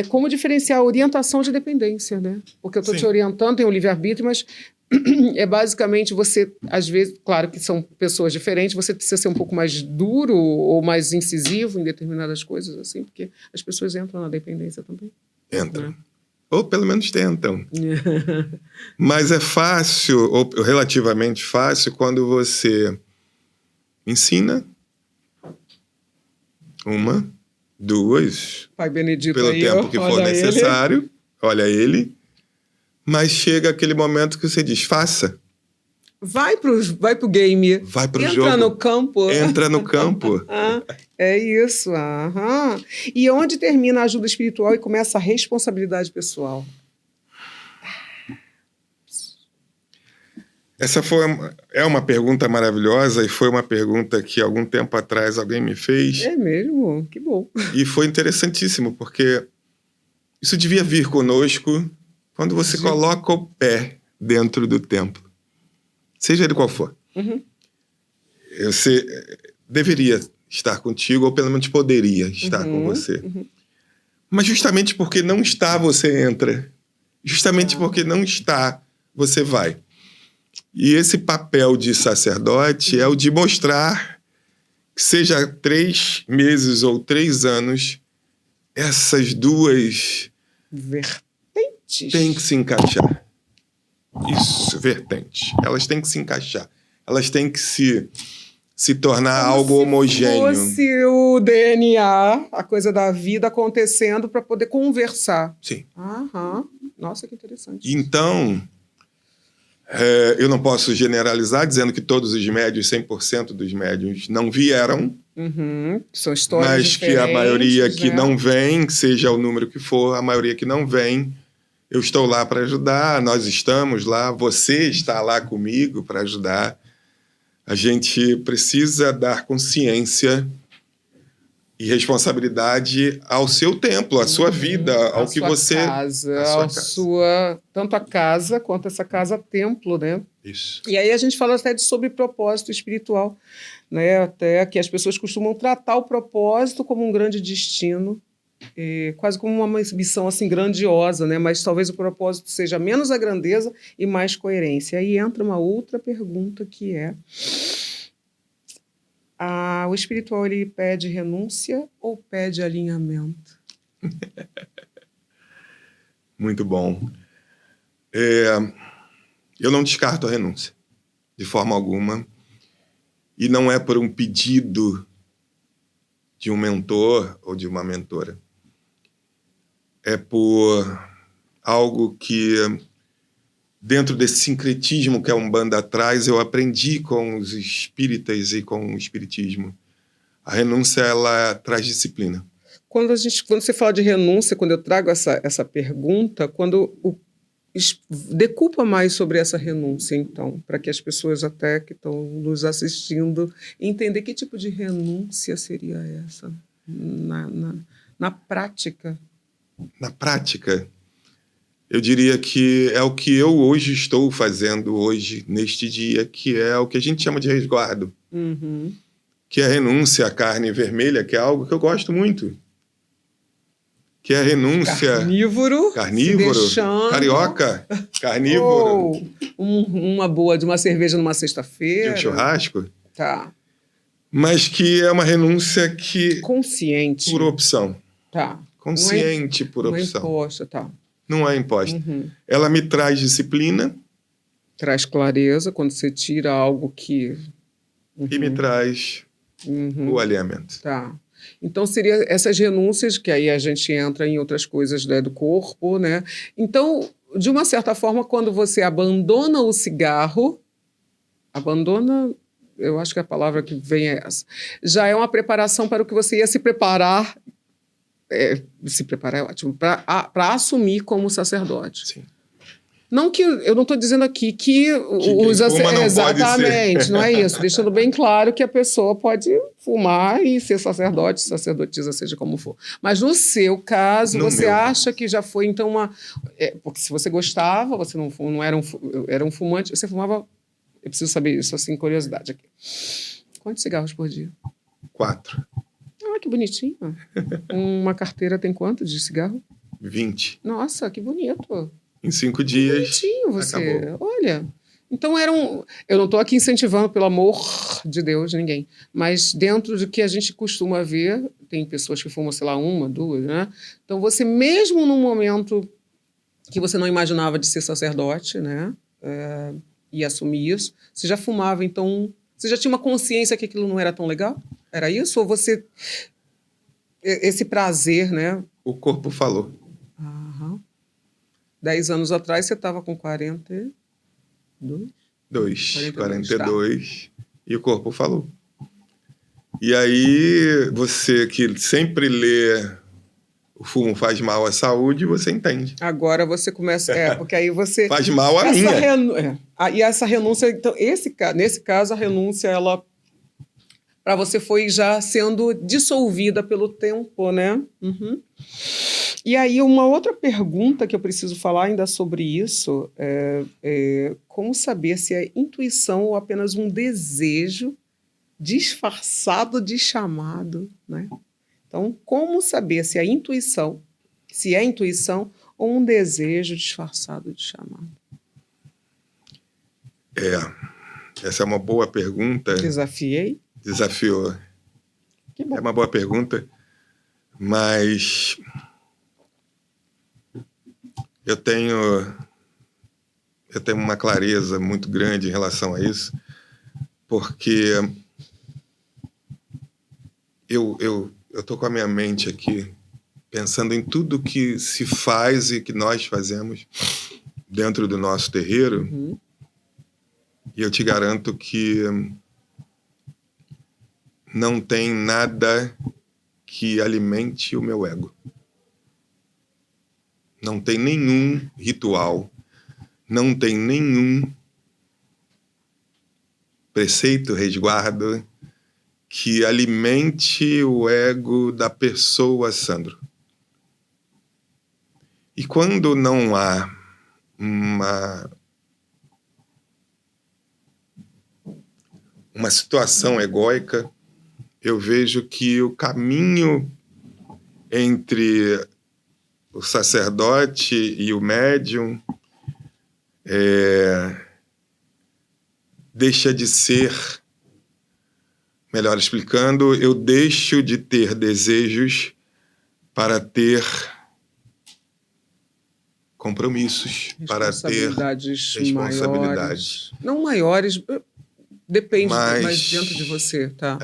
Como diferenciar a orientação de dependência, né? Porque eu estou te orientando, tem o livre-arbítrio, mas é basicamente você, às vezes, claro que são pessoas diferentes, você precisa ser um pouco mais duro ou mais incisivo em determinadas coisas, assim, porque as pessoas entram na dependência também.
Entram. Né? Ou pelo menos tentam. Mas é fácil, ou relativamente fácil, quando você ensina 1, 2,
Pai Benedito
pelo tempo que for necessário, olha ele, mas chega aquele momento que você diz, faça.
Vai pro game.
Vai pro jogo.
Entra no campo.
Entra no campo.
É isso. Aham. E onde termina a ajuda espiritual e começa a responsabilidade pessoal?
Essa é uma pergunta maravilhosa e foi uma pergunta que algum tempo atrás alguém me fez.
É mesmo? Que bom.
E foi interessantíssimo, porque isso devia vir conosco quando você coloca o pé dentro do templo. Seja ele qual for. Você deveria estar contigo, ou pelo menos poderia estar com você. Mas justamente porque não está, você entra. Justamente porque não está, você vai. E esse papel de sacerdote é o de mostrar que seja 3 meses ou 3 anos, essas duas
vertentes
têm que se encaixar. Isso, vertentes. Elas têm que se encaixar. Elas têm que se tornar
como
algo homogêneo.
Se fosse o DNA, a coisa da vida acontecendo para poder conversar.
Sim.
Aham. Nossa, que interessante.
Então, eu não posso generalizar dizendo que todos os médiuns, 100% dos médiuns, não vieram.
São histórias
mas
diferentes,
que a maioria que
né?
não vem, seja o número que for, a maioria que não vem, eu estou lá para ajudar, nós estamos lá, você está lá comigo para ajudar. A gente precisa dar consciência e responsabilidade ao seu templo, à sua vida, ao que você...
Tanto a casa quanto essa casa templo, né?
Isso.
E aí a gente fala até sobre propósito espiritual, né? Até que as pessoas costumam tratar o propósito como um grande destino, quase como uma missão assim grandiosa, né? Mas talvez o propósito seja menos a grandeza e mais coerência. Aí entra uma outra pergunta que é: o espiritual, ele pede renúncia ou pede alinhamento?
Muito bom. Eu não descarto a renúncia, de forma alguma. E não é por um pedido de um mentor ou de uma mentora. É por algo que, dentro desse sincretismo que a Umbanda traz, eu aprendi com os espíritas e com o espiritismo. A renúncia, ela traz disciplina.
Quando você fala de renúncia, quando eu trago essa pergunta, decupa mais sobre essa renúncia, então, para que as pessoas até que estão nos assistindo entender que tipo de renúncia seria essa na prática.
Na prática, eu diria que é o que eu hoje estou fazendo neste dia, que é o que a gente chama de resguardo. Que é a renúncia à carne vermelha, que é algo que eu gosto muito. Que é a renúncia...
Carnívoro,
carioca, carnívoro.
Uma boa de uma cerveja numa sexta-feira.
De um churrasco.
Tá.
Mas que é uma renúncia que...
consciente.
Por opção.
Tá.
Consciente por opção.
Não é imposta, tá.
Não é imposta. Ela me traz disciplina.
Traz clareza quando você tira algo que...
E me traz o alinhamento.
Tá. Então, seria essas renúncias, que aí a gente entra em outras coisas, né, do corpo, né? Então, de uma certa forma, quando você abandona o cigarro, eu acho que a palavra que vem é essa, já é uma preparação para o que você ia se preparar, se preparar é ótimo, para assumir como sacerdote.
Sim.
Não que eu não estou dizendo aqui que os exatamente, não é isso. Deixando bem claro que a pessoa pode fumar e ser sacerdote, sacerdotisa, seja como for. Mas no seu caso, você acha que já foi então porque se você gostava, você não era um fumante, você fumava. Eu preciso saber isso, assim, curiosidade aqui. Quantos cigarros por dia?
4.
Ah, que bonitinho. Uma carteira tem quanto de cigarro?
20.
Nossa, que bonito.
Em 5 dias.
Bonitinho você.
Acabou.
Olha. Então eu não estou aqui incentivando, pelo amor de Deus, ninguém. Mas dentro do que a gente costuma ver, tem pessoas que fumam, sei lá, 1, 2, né? Então você, mesmo num momento que você não imaginava de ser sacerdote, né? E assumir isso, você já fumava, então você já tinha uma consciência que aquilo não era tão legal? Era isso? Ou você... Esse prazer, né?
O corpo falou.
10 anos atrás, você estava com 42?
42. Tá. E o corpo falou. E aí, você que sempre lê o fumo faz mal à saúde, você entende.
Agora você começa... porque aí você...
Faz mal à minha.
E essa renúncia... Então, nesse caso, a renúncia, ela... Para você foi já sendo dissolvida pelo tempo, né? Uhum. E aí, uma outra pergunta que eu preciso falar ainda sobre isso é como saber se é intuição ou apenas um desejo disfarçado de chamado, né? Então, como saber se é intuição ou um desejo disfarçado de chamado?
Essa é uma boa pergunta.
Desafiei?
Desafiou.
Que bom.
É uma boa pergunta, mas eu tenho uma clareza muito grande em relação a isso, porque eu estou com a minha mente aqui pensando em tudo que se faz e que nós fazemos dentro do nosso terreiro.
Uhum.
E eu te garanto que não tem nada que alimente o meu ego. Não tem nenhum ritual, não tem nenhum preceito, resguardo que alimente o ego da pessoa, Sandro. E quando não há uma situação egóica, eu vejo que o caminho entre o sacerdote e o médium deixa de ser, melhor explicando, eu deixo de ter desejos para ter compromissos, para ter responsabilidades.
Não maiores, depende, mas dentro de você, tá?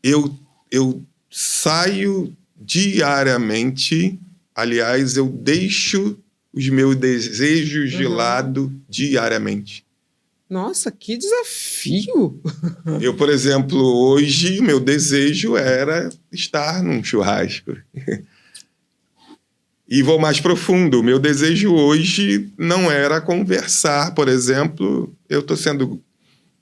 Eu saio diariamente, aliás, eu deixo os meus desejos de lado diariamente.
Nossa, que desafio!
Eu, por exemplo, hoje, meu desejo era estar num churrasco. E vou mais profundo. Meu desejo hoje não era conversar, por exemplo. Eu estou sendo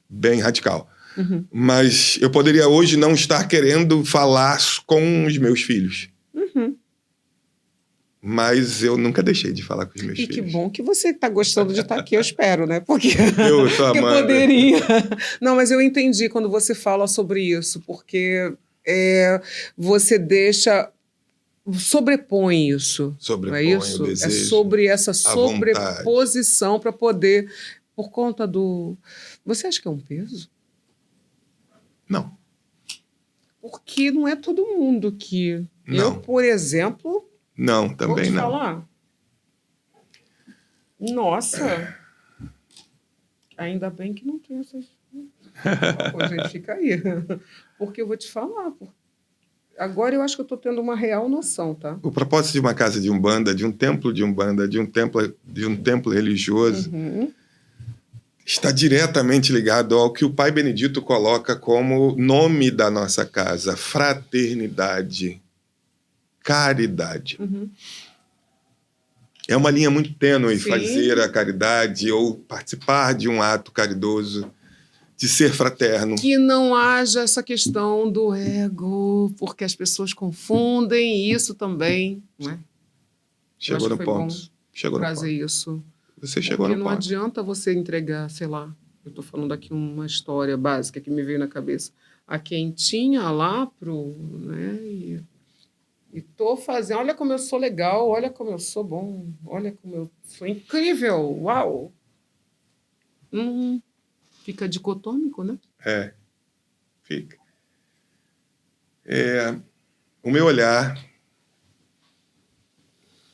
bem radical.
Uhum.
Mas eu poderia hoje não estar querendo falar com os meus filhos.
Uhum.
Mas eu nunca deixei de falar com os meus filhos.
E que bom que você está gostando de estar aqui, eu espero, né? Porque
eu tô amando.
Poderia. Não, mas eu entendi quando você fala sobre isso, porque você deixa... sobrepõe isso.
Sobrepõe,
não é isso?
O desejo,
é sobre essa sobreposição para poder... Por conta do... Você acha que é um peso?
Não.
Porque não é todo mundo que...
Não.
Eu, por exemplo...
Não, também não.
Vou te falar. Nossa! Ainda bem que não tem essas... A gente fica aí. Porque eu vou te falar... Agora eu acho que eu estou tendo uma real noção, tá?
O propósito de uma casa de umbanda, de um templo de umbanda, de um templo religioso, está diretamente ligado ao que o Pai Benedito coloca como nome da nossa casa: fraternidade, caridade. É uma linha muito tênue
Sim.
fazer a caridade ou participar de um ato caridoso, de ser fraterno.
Que não haja essa questão do ego, porque as pessoas confundem isso também, né?
Chegou no ponto. Chegou no ponto.
Trazer isso.
Você chegou no ponto.
Porque não adianta você entregar, sei lá, eu estou falando aqui uma história básica que me veio na cabeça, a quentinha lá né? E tô fazendo, olha como eu sou legal, olha como eu sou bom, olha como eu sou incrível, uau! Fica dicotômico, né?
Fica. O meu olhar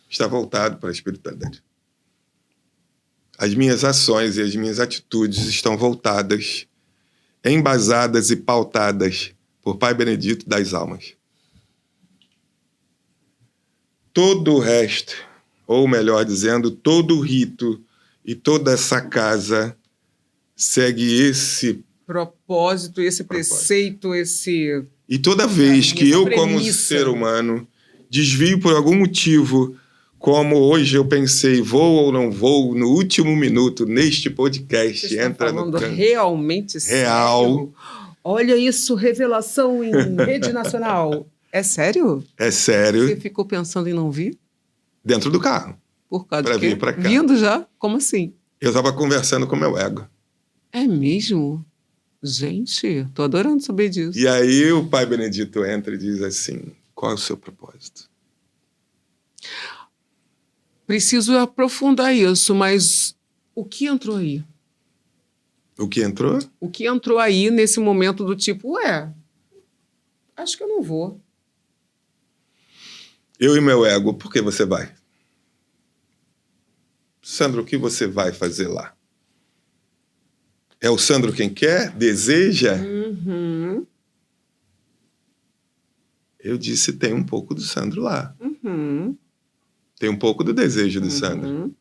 está voltado para a espiritualidade. As minhas ações e as minhas atitudes estão voltadas, embasadas e pautadas por Pai Benedito das Almas. Todo o resto, ou melhor dizendo, todo o rito e toda essa casa segue esse
propósito, esse preceito, esse...
E toda vez que eu, como ser humano, desvio por algum motivo, como hoje eu pensei, vou ou não vou, no último minuto, neste podcast,
você
entra
está falando
no canto.
Realmente
real.
Sério? Olha isso, revelação em rede nacional. É sério?
É sério.
Você ficou pensando em não vir?
Dentro do carro.
Por causa
pra
de quê?
Vir pra cá.
Vindo já? Como assim?
Eu estava conversando com meu ego.
É mesmo? Gente, tô adorando saber disso.
E aí o Pai Benedito entra e diz assim, qual é o seu propósito?
Preciso aprofundar isso, mas o que entrou aí?
O que entrou?
O que entrou aí nesse momento do tipo, acho que eu não vou.
Eu e meu ego, por que você vai? Sandro, o que você vai fazer lá? É o Sandro quem quer? Deseja?
Uhum.
Eu disse, tem um pouco do Sandro lá.
Uhum.
Tem um pouco do desejo do Sandro.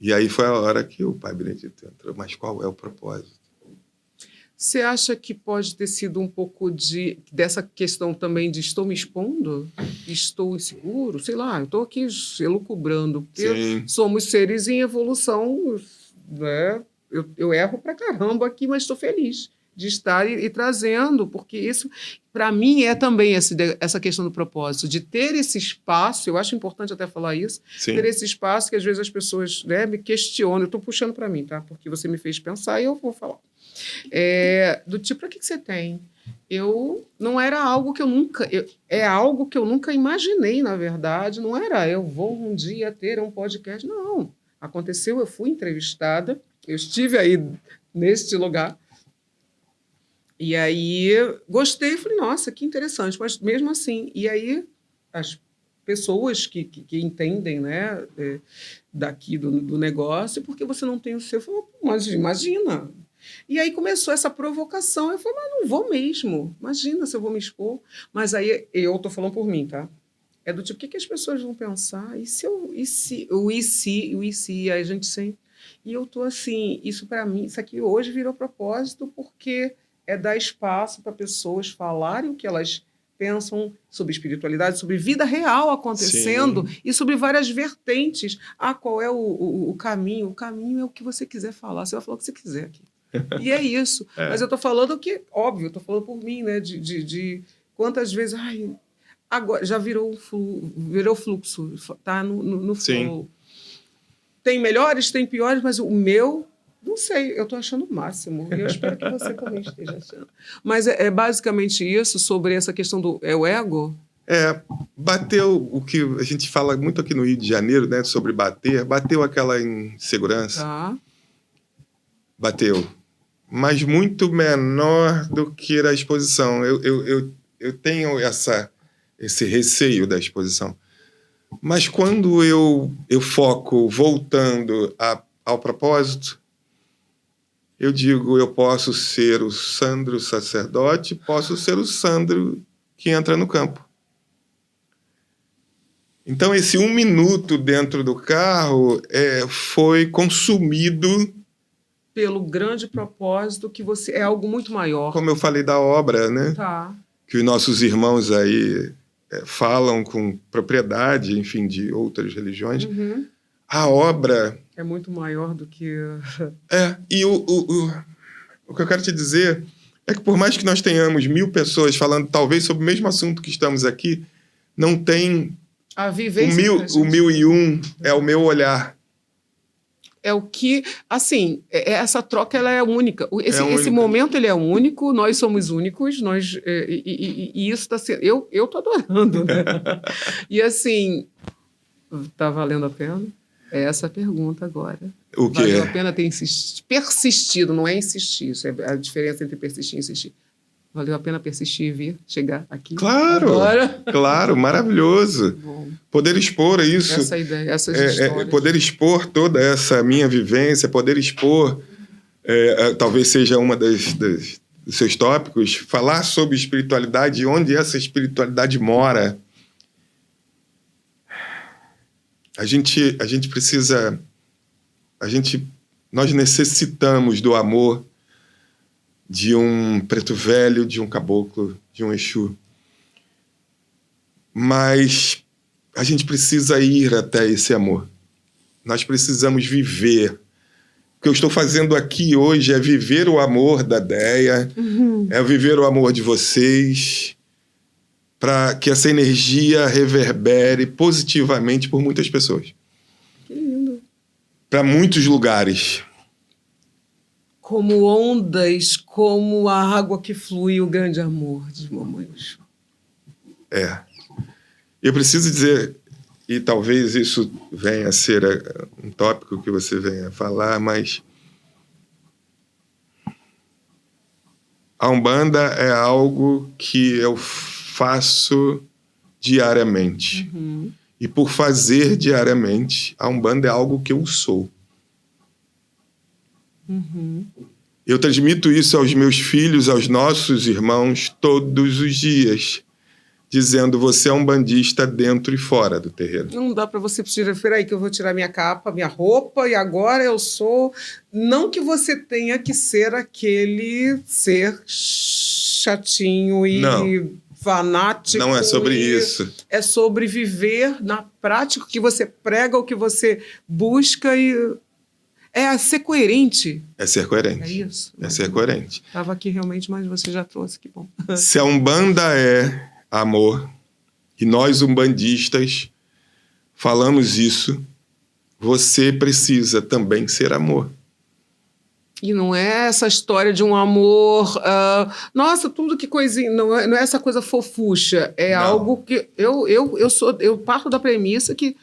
E aí foi a hora que o Pai Benedito entrou. Mas qual é o propósito?
Você acha que pode ter sido um pouco dessa questão também de estou me expondo? Estou inseguro? Sei lá, eu estou aqui elucubrando. Porque somos seres em evolução, né? Eu erro pra caramba aqui, mas estou feliz de estar e trazendo, porque isso, para mim, é também essa questão do propósito, de ter esse espaço, eu acho importante até falar isso, ter esse espaço que às vezes as pessoas, né, me questionam, eu estou puxando para mim, tá? Porque você me fez pensar e eu vou falar. Do tipo, para que você tem? Não era algo que eu nunca... é algo que eu nunca imaginei, na verdade, não era eu vou um dia ter um podcast, não. Aconteceu, eu fui entrevistada, eu estive aí neste lugar, e aí gostei, falei, nossa, que interessante, mas mesmo assim, e aí as pessoas que entendem, né, daqui do negócio, porque você não tem o seu, falou, mas imagina. E aí começou essa provocação, eu falei, mas não vou mesmo, imagina se eu vou me expor. Mas aí eu estou falando por mim, tá? É do tipo, o que as pessoas vão pensar? E se, aí a gente sempre... E eu tô assim, isso para mim, isso aqui hoje virou propósito, porque é dar espaço para pessoas falarem o que elas pensam sobre espiritualidade, sobre vida real acontecendo e sobre várias vertentes. Qual é o caminho? O caminho é o que você quiser falar, você vai falar o que você quiser aqui. E é isso. Mas eu tô falando que, óbvio, eu tô falando por mim, né? De quantas vezes... agora já virou fluxo, tá no flow. Tem melhores, tem piores, mas o meu, não sei, eu estou achando o máximo. E eu espero que você também esteja achando. Mas é basicamente isso, sobre essa questão do o ego?
Bateu o que a gente fala muito aqui no Rio de Janeiro, né, sobre bateu aquela insegurança.
Tá.
Bateu. Mas muito menor do que a exposição. Eu tenho esse receio da exposição. Mas quando eu foco voltando ao propósito, eu digo, eu posso ser o Sandro sacerdote, posso ser o Sandro que entra no campo. Então, esse 1 minuto dentro do carro foi consumido...
pelo grande propósito que é algo muito maior.
Como eu falei da obra, né?
Tá.
Que os nossos irmãos aí falam com propriedade, enfim, de outras religiões, a obra...
É muito maior do que...
E o que eu quero te dizer é que por mais que nós tenhamos 1000 pessoas falando talvez sobre o mesmo assunto que estamos aqui, não tem...
A vivência
o 1001 é o meu olhar.
É o que, assim, essa troca ela é única. Esse momento ele é único, nós somos únicos, e isso está sendo... Eu estou adorando, né? E assim, está valendo a pena? É essa a pergunta agora.
O quê?
Valeu a pena ter persistido, não é insistir, isso é a diferença entre persistir e insistir. Valeu a pena persistir e vir, chegar aqui?
Claro, agora? Claro, maravilhoso.
Bom,
poder expor isso.
Essa ideia, essas histórias.
Poder expor toda essa minha vivência, poder expor, talvez seja uma dos seus tópicos, falar sobre espiritualidade e onde essa espiritualidade mora. A gente precisa... Nós necessitamos do amor de um preto velho, de um caboclo, de um Exu. Mas a gente precisa ir até esse amor. Nós precisamos viver. O que eu estou fazendo aqui hoje é viver o amor da Déia, é viver o amor de vocês, para que essa energia reverbere positivamente por muitas pessoas.
Que lindo.
Para muitos lugares.
Como ondas, como a água que flui, o grande amor de Mamãe Exu.
Eu preciso dizer, e talvez isso venha a ser um tópico que você venha a falar, mas a Umbanda é algo que eu faço diariamente. E por fazer diariamente, a Umbanda é algo que eu sou. Eu transmito isso aos meus filhos, aos nossos irmãos, todos os dias, dizendo: você é um umbandista dentro e fora do terreiro.
Não dá para você tirar, peraí que eu vou tirar minha capa, minha roupa, e agora eu sou... Não que você tenha que ser aquele ser chatinho e... Não. Fanático.
Não é sobre isso.
É sobre viver na prática o que você prega, o que você busca e... É ser coerente.
É ser coerente.
É isso.
É ser coerente.
Estava aqui realmente, mas você já trouxe, que bom.
Se a Umbanda é amor, e nós umbandistas falamos isso, você precisa também ser amor.
E não é essa história de um amor... nossa, tudo que coisinha... Não é essa coisa fofucha. É não. Algo que... Eu parto da premissa que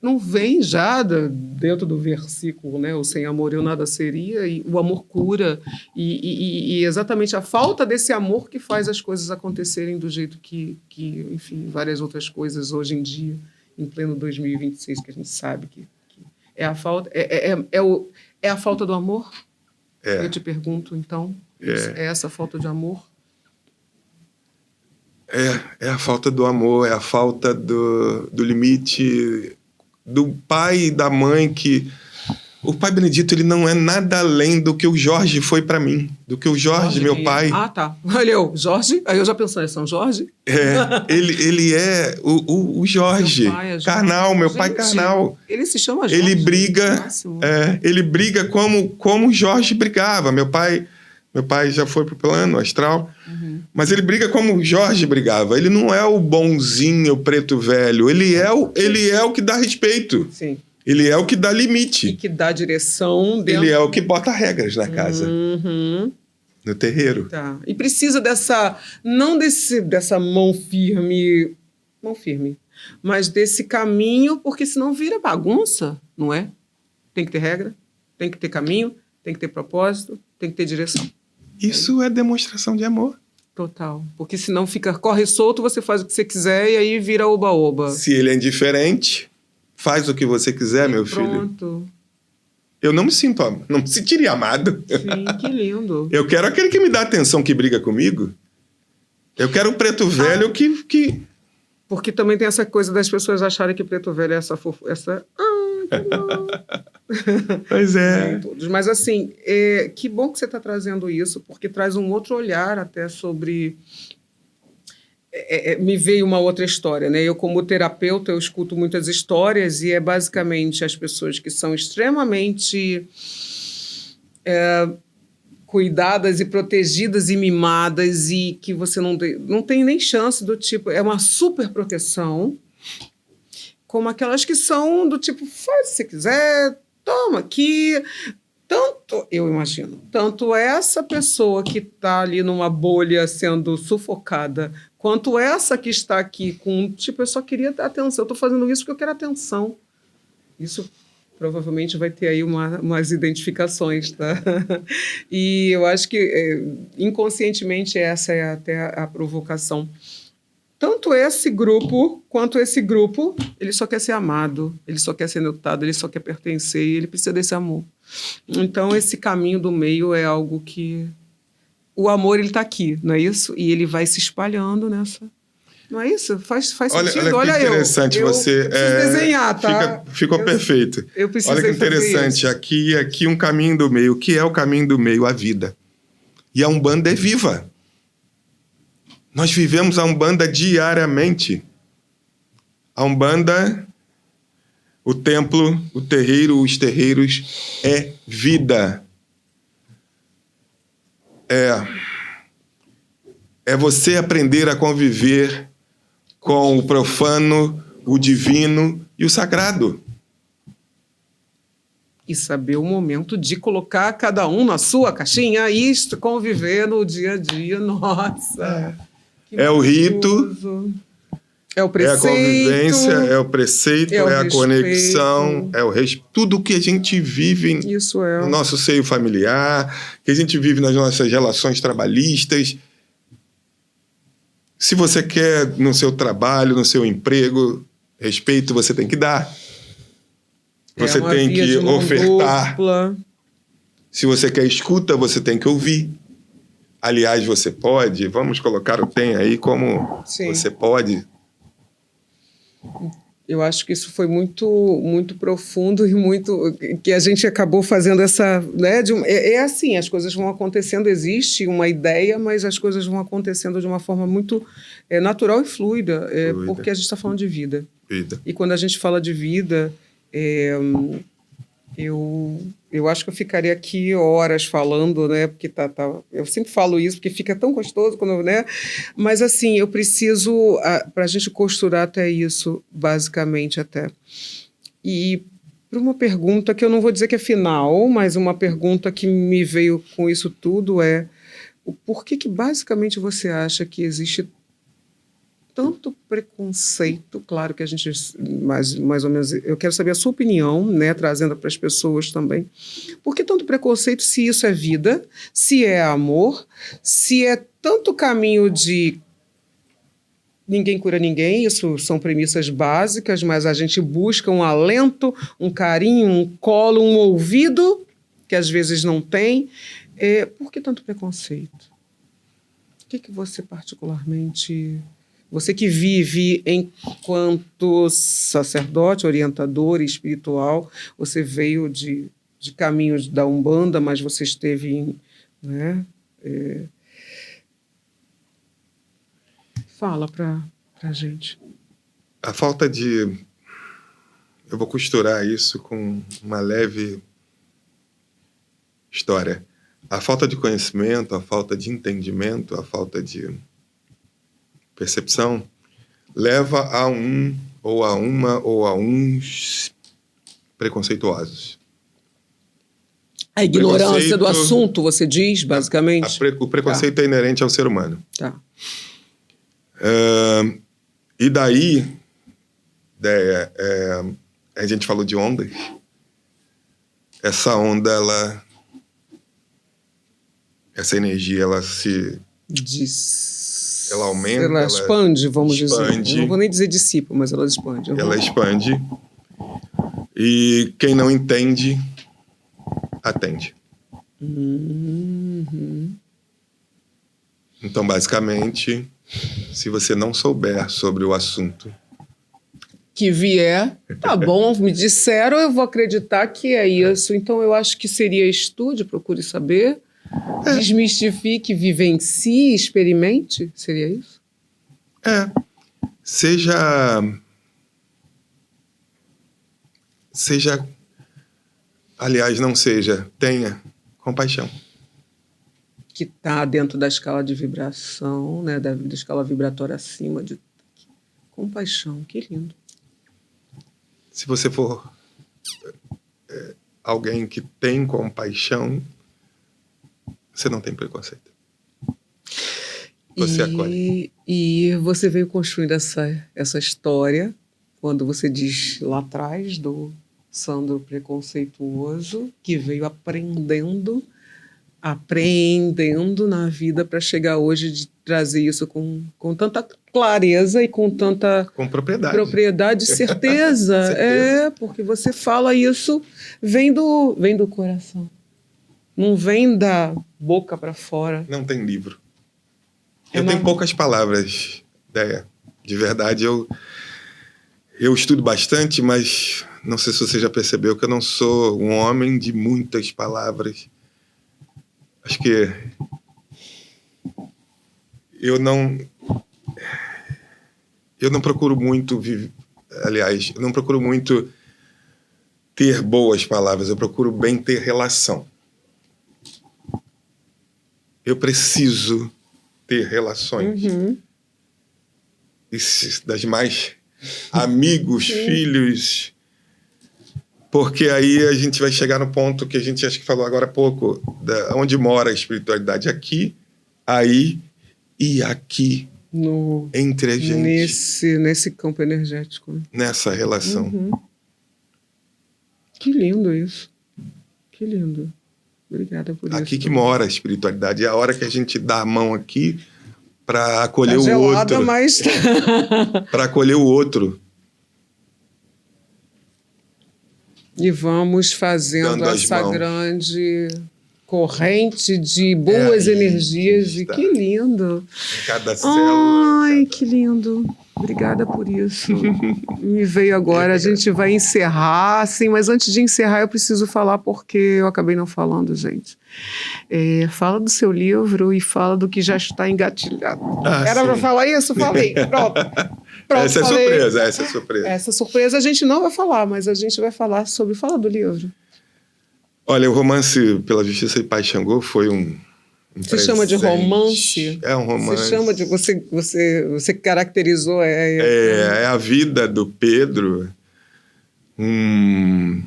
não vem já dentro do versículo, né? O sem amor eu nada seria, e o amor cura, e exatamente a falta desse amor que faz as coisas acontecerem do jeito que enfim, várias outras coisas hoje em dia, em pleno 2026, que a gente sabe que é a falta... É a falta do amor? Eu te pergunto, então, é essa falta de amor?
É a falta do amor, é a falta do limite... do pai e da mãe que... O pai Benedito, ele não é nada além do que o Jorge foi para mim. Do que o Jorge, meu pai...
Ah, tá. Olha, Jorge... Aí eu já pensei, é São Jorge?
Ele é o Jorge. Carnal, meu pai carnal.
Ele se chama Jorge.
Ele briga... ele briga como o Jorge brigava. Meu pai já foi pro plano astral. Mas ele briga como o Jorge brigava. Ele não é o bonzinho preto velho. Ele é o que dá respeito.
Sim.
Ele é o que dá limite.
E que dá direção.
Ele é o que bota regras na casa. No terreiro.
Tá. E precisa dessa... Não dessa mão firme... Mão firme. Mas desse caminho, porque senão vira bagunça, não é? Tem que ter regra, tem que ter caminho, tem que ter propósito, tem que ter direção.
Isso é demonstração de amor.
Total. Porque senão corre solto, você faz o que você quiser e aí vira oba-oba.
Se ele é indiferente, faz o que você quiser, meu filho.
Pronto.
Eu não me sentiria amado.
Sim, que lindo.
Eu quero aquele que me dá atenção, que briga comigo. Eu quero o preto velho que...
Porque também tem essa coisa das pessoas acharem que preto velho é essa essa...
Pois é.
Mas assim, que bom que você está trazendo isso, porque traz um outro olhar até sobre me veio uma outra história, né? Eu, como terapeuta, eu escuto muitas histórias e é basicamente as pessoas que são extremamente cuidadas e protegidas e mimadas e que você não tem nem chance do tipo... É uma super proteção, como aquelas que são do tipo, faz se você quiser, toma aqui... Tanto, eu imagino, tanto essa pessoa que está ali numa bolha sendo sufocada, quanto essa que está aqui com, tipo, eu só queria atenção, eu estou fazendo isso porque eu quero atenção. Isso provavelmente vai ter aí umas identificações, tá? E eu acho que inconscientemente essa é até a provocação. Tanto esse grupo quanto esse grupo, ele só quer ser amado, ele só quer ser notado, ele só quer pertencer e ele precisa desse amor. Então, esse caminho do meio é algo que... O amor, ele está aqui, não é isso? E ele vai se espalhando nessa... Não é isso? Faz sentido.
Olha que interessante você...
Eu preciso desenhar, tá?
Ficou perfeito.
Eu preciso.
Olha que interessante. Aqui um caminho do meio. O que é o caminho do meio? A vida. E a Umbanda é viva. Nós vivemos a Umbanda diariamente. A Umbanda, o templo, o terreiro, os terreiros, é vida. É você aprender a conviver com o profano, o divino e o sagrado.
E saber o momento de colocar cada um na sua caixinha e conviver no dia a dia. Nossa!
É o rito,
é o preceito,
é a convivência, é o preceito, é a conexão, tudo que a gente vive no nosso seio familiar, que a gente vive nas nossas relações trabalhistas. Se você quer no seu trabalho, no seu emprego, respeito você tem que dar. Você tem que ofertar.
Dupla.
Se você quer escuta, você tem que ouvir. Aliás, você pode, vamos colocar o tem aí como você pode.
Eu acho que isso foi muito, muito profundo e muito... que a gente acabou fazendo essa... Né, assim, as coisas vão acontecendo, existe uma ideia, mas as coisas vão acontecendo de uma forma muito natural e fluida, porque a gente está falando de vida. E quando a gente fala de vida... Eu acho que eu ficaria aqui horas falando, né? Porque eu sempre falo isso, porque fica tão gostoso quando, né? Mas assim, eu preciso para a gente costurar até isso, basicamente até. E para uma pergunta que eu não vou dizer que é final, mas uma pergunta que me veio com isso tudo é o porquê que basicamente você acha que existe tanto preconceito, claro que a gente, mais ou menos, eu quero saber a sua opinião, né, trazendo para as pessoas também. Por que tanto preconceito se isso é vida, se é amor, se é tanto caminho de ninguém cura ninguém, isso são premissas básicas, mas a gente busca um alento, um carinho, um colo, um ouvido, que às vezes não tem. Por que tanto preconceito? O que você particularmente... Você que vive enquanto sacerdote, orientador espiritual, você veio de caminhos da Umbanda, mas você esteve né? Fala para a gente.
A falta de... Eu vou costurar isso com uma leve história. A falta de conhecimento, a falta de entendimento, a falta de percepção leva a um ou a uma ou a uns preconceituosos.
A ignorância do assunto, você diz, basicamente?
O preconceito é inerente ao ser humano.
Tá.
E daí, a gente falou de ondas. Essa onda, essa energia, ela aumenta.
Ela expande, vamos dizer. Não vou nem dizer dissipa, mas ela expande.
Ela expande. E quem não entende, atende. Então, basicamente, se você não souber sobre o assunto...
Que vier, tá bom, me disseram, eu vou acreditar que é isso. Então, eu acho que seria estude, procure saber... Desmistifique, vivencie, experimente? Seria isso?
Seja, aliás, não seja, tenha compaixão.
Que está dentro da escala de vibração, né, da escala vibratória acima de compaixão. Que lindo.
Se você for alguém que tem compaixão, você não tem preconceito. Você acolhe.
E você veio construindo essa história quando você diz lá atrás do Sandro preconceituoso, que veio apreendendo na vida para chegar hoje de trazer isso com tanta clareza e com tanta propriedade e certeza.
Certeza.
Porque você fala isso, vem do coração. Não vem da boca para fora.
Não tem livro. Eu tenho poucas palavras, Déia. De verdade, eu estudo bastante, mas não sei se você já percebeu que eu não sou um homem de muitas palavras. Acho que eu não procuro muito, aliás, eu não procuro muito ter boas palavras, eu procuro bem ter relação. Eu preciso ter relações. Das mais amigos, filhos, porque aí a gente vai chegar no ponto que a gente acho que falou agora há pouco, onde mora a espiritualidade, aqui, aí e aqui, entre a gente.
Nesse campo energético.
Nessa relação.
Que lindo isso. Que lindo. Obrigada por isso.
Aqui que mora a espiritualidade. É a hora que a gente dá a mão aqui para acolher o outro.
Mas...
para acolher o outro.
E vamos fazendo essa grande corrente de boas energias. E que lindo.
Em cada célula.
Ai, que lindo. Obrigada por isso. Me veio agora. A gente vai encerrar, sim, mas antes de encerrar eu preciso falar porque eu acabei não falando, gente. Fala do seu livro e fala do que já está engatilhado. Era para falar isso? Falei. Pronto,
essa é surpresa,
Essa surpresa a gente não vai falar, mas a gente vai falar sobre... Fala do livro.
Olha, o romance Pela Justiça de Pai Xangô foi um
Você chama de romance?
É um romance.
Você chama de... Você caracterizou...
É a vida do Pedro, uma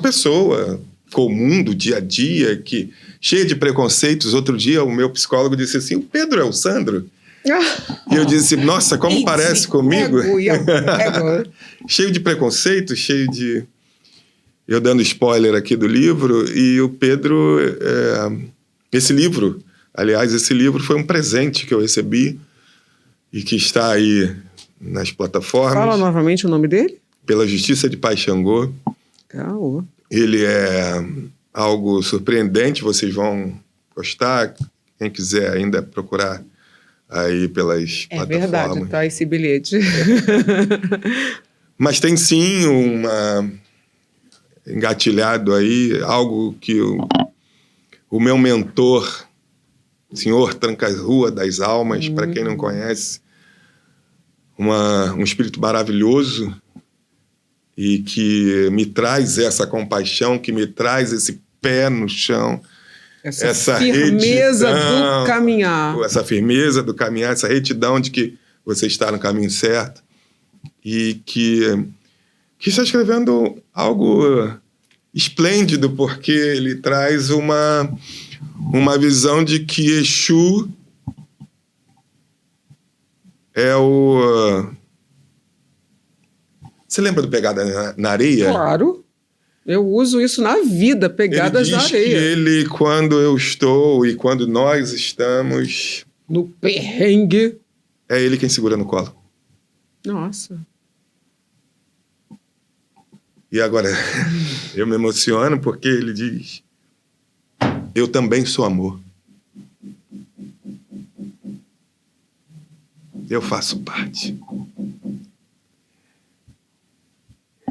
pessoa comum do dia a dia, que cheia de preconceitos. Outro dia o meu psicólogo disse assim, o Pedro é o Sandro? E eu disse, nossa, como parece comigo. Cheio de preconceito, cheio de... Eu dando spoiler aqui do livro, e o Pedro... Esse livro foi um presente que eu recebi e que está aí nas plataformas.
Fala novamente o nome dele.
Pela Justiça de Pai Xangô.
Caô.
Ele é algo surpreendente, vocês vão gostar. Quem quiser ainda procurar aí pelas plataformas.
É verdade, tá esse bilhete.
Mas tem sim engatilhado aí, algo que o meu mentor, senhor Tranca-Rua das Almas, para quem não conhece, um espírito maravilhoso e que me traz essa compaixão, que me traz esse pé no chão, essa
firmeza
retidão,
do caminhar.
Essa firmeza do caminhar, essa retidão de que você está no caminho certo e que está escrevendo algo esplêndido, porque ele traz uma visão de que Exu é o... Você lembra do Pegada na Areia?
Claro. Eu uso isso na vida, Pegadas na Areia.
Ele diz que ele, quando eu estou e quando nós estamos...
no perrengue.
É ele quem segura no colo.
Nossa.
E agora, eu me emociono porque ele diz, eu também sou amor. Eu faço parte.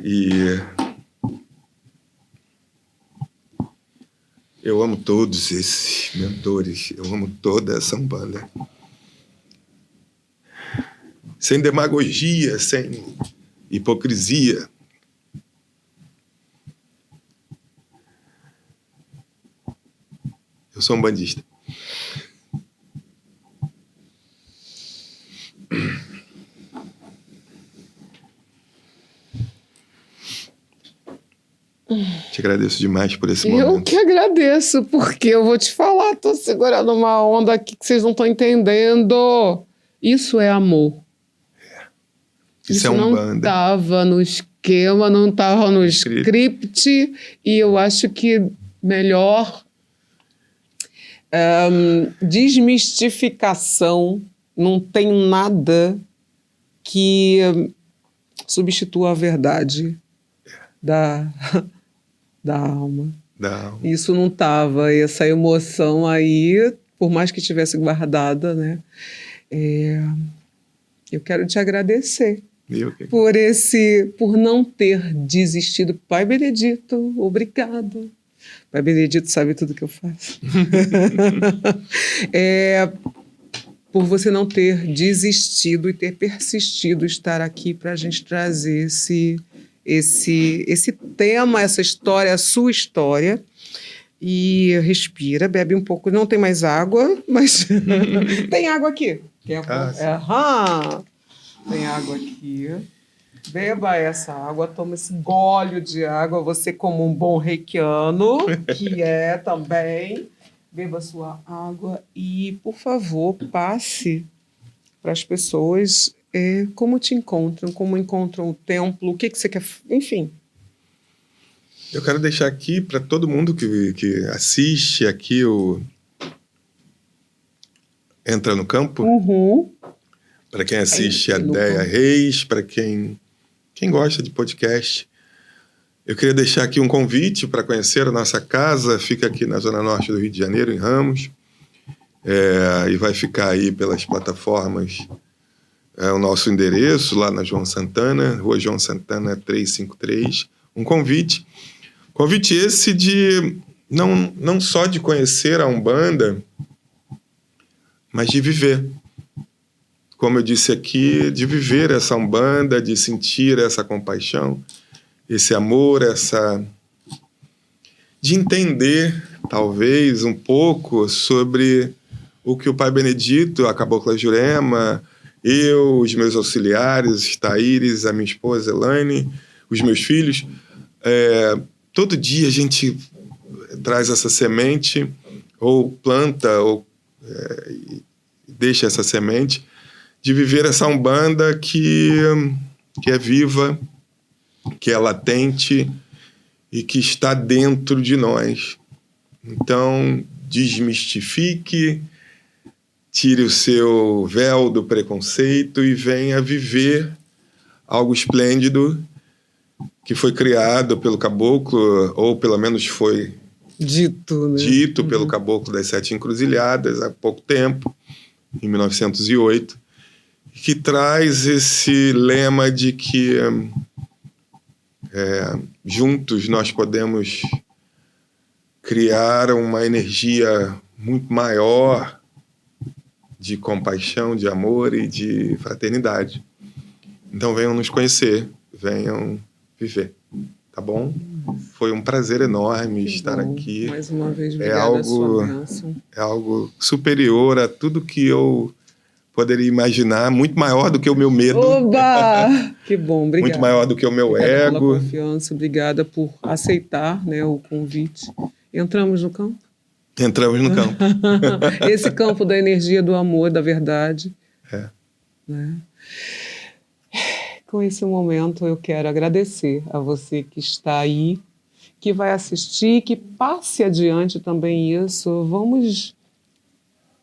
E eu amo todos esses mentores, eu amo toda essa Umbanda. sem demagogia, sem hipocrisia. Eu sou um bandista. Te agradeço demais por esse momento.
Eu que agradeço, porque eu vou te falar, tô segurando uma onda aqui que vocês não estão entendendo. Isso é amor.
Isso é
não estava no esquema, não estava no script, e eu acho que melhor desmistificação, não tem nada que substitua a verdade da alma. Isso não estava, essa emoção aí, por mais que estivesse guardada, né? Eu quero te agradecer por não ter desistido. Pai Benedito, obrigado. Pai Benedito sabe tudo que eu faço. Por você não ter desistido e ter persistido estar aqui para a gente trazer esse tema, essa história, a sua história. E respira, bebe um pouco. Não tem mais água, mas tem água aqui. Tem água aqui. Beba essa água, toma esse gole de água. Você, como um bom reikiano, que é também, beba sua água e, por favor, passe para as pessoas como te encontram, como encontram o templo, o que você quer, enfim.
Eu quero deixar aqui para todo mundo que assiste aqui o Entra no Campo, para quem assiste a Déia Reis, para quem gosta de podcast. Eu queria deixar aqui um convite para conhecer a nossa casa, fica aqui na Zona Norte do Rio de Janeiro, em Ramos, e vai ficar aí pelas plataformas o nosso endereço, lá na João Santana, Rua João Santana 353, um convite esse de não só de conhecer a Umbanda, mas de viver. Como eu disse aqui, de viver essa Umbanda, de sentir essa compaixão, esse amor, de entender, talvez, um pouco sobre o que o Pai Benedito, a Cabocla Jurema, eu, os meus auxiliares, Thaíris, a minha esposa Elaine, os meus filhos, todo dia a gente traz essa semente, ou planta, ou deixa essa semente, de viver essa Umbanda que é viva, que é latente e que está dentro de nós. Então, desmistifique, tire o seu véu do preconceito e venha viver algo esplêndido que foi criado pelo caboclo, ou pelo menos foi
dito, né?
Dito pelo caboclo das Sete Encruzilhadas há pouco tempo, em 1908, que traz esse lema de que juntos nós podemos criar uma energia muito maior de compaixão, de amor e de fraternidade. Então venham nos conhecer, venham viver, tá bom? Foi um prazer enorme estar aqui.
Mais uma vez, obrigada a sua bênção.
É algo superior a tudo que eu poderia imaginar, muito maior do que o meu medo.
Oba! Que bom, obrigada.
Muito maior do que o meu
obrigada
ego.
Pela confiança, obrigada por aceitar, né, o convite. Entramos no campo?
Entramos no campo.
Esse campo da energia, do amor, da verdade. Né? Com esse momento, eu quero agradecer a você que está aí, que vai assistir, que passe adiante também isso. Vamos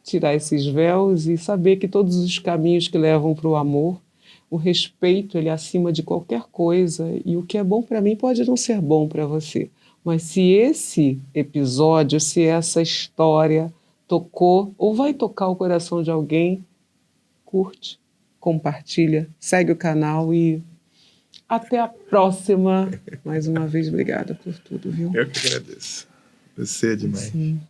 tirar esses véus e saber que todos os caminhos que levam para o amor, o respeito, ele é acima de qualquer coisa, e o que é bom para mim pode não ser bom para você. Mas se esse episódio, se essa história tocou ou vai tocar o coração de alguém, curte, compartilha, segue o canal e até a próxima. Mais uma vez, obrigada por tudo, viu?
Eu que agradeço. Você é demais. Sim.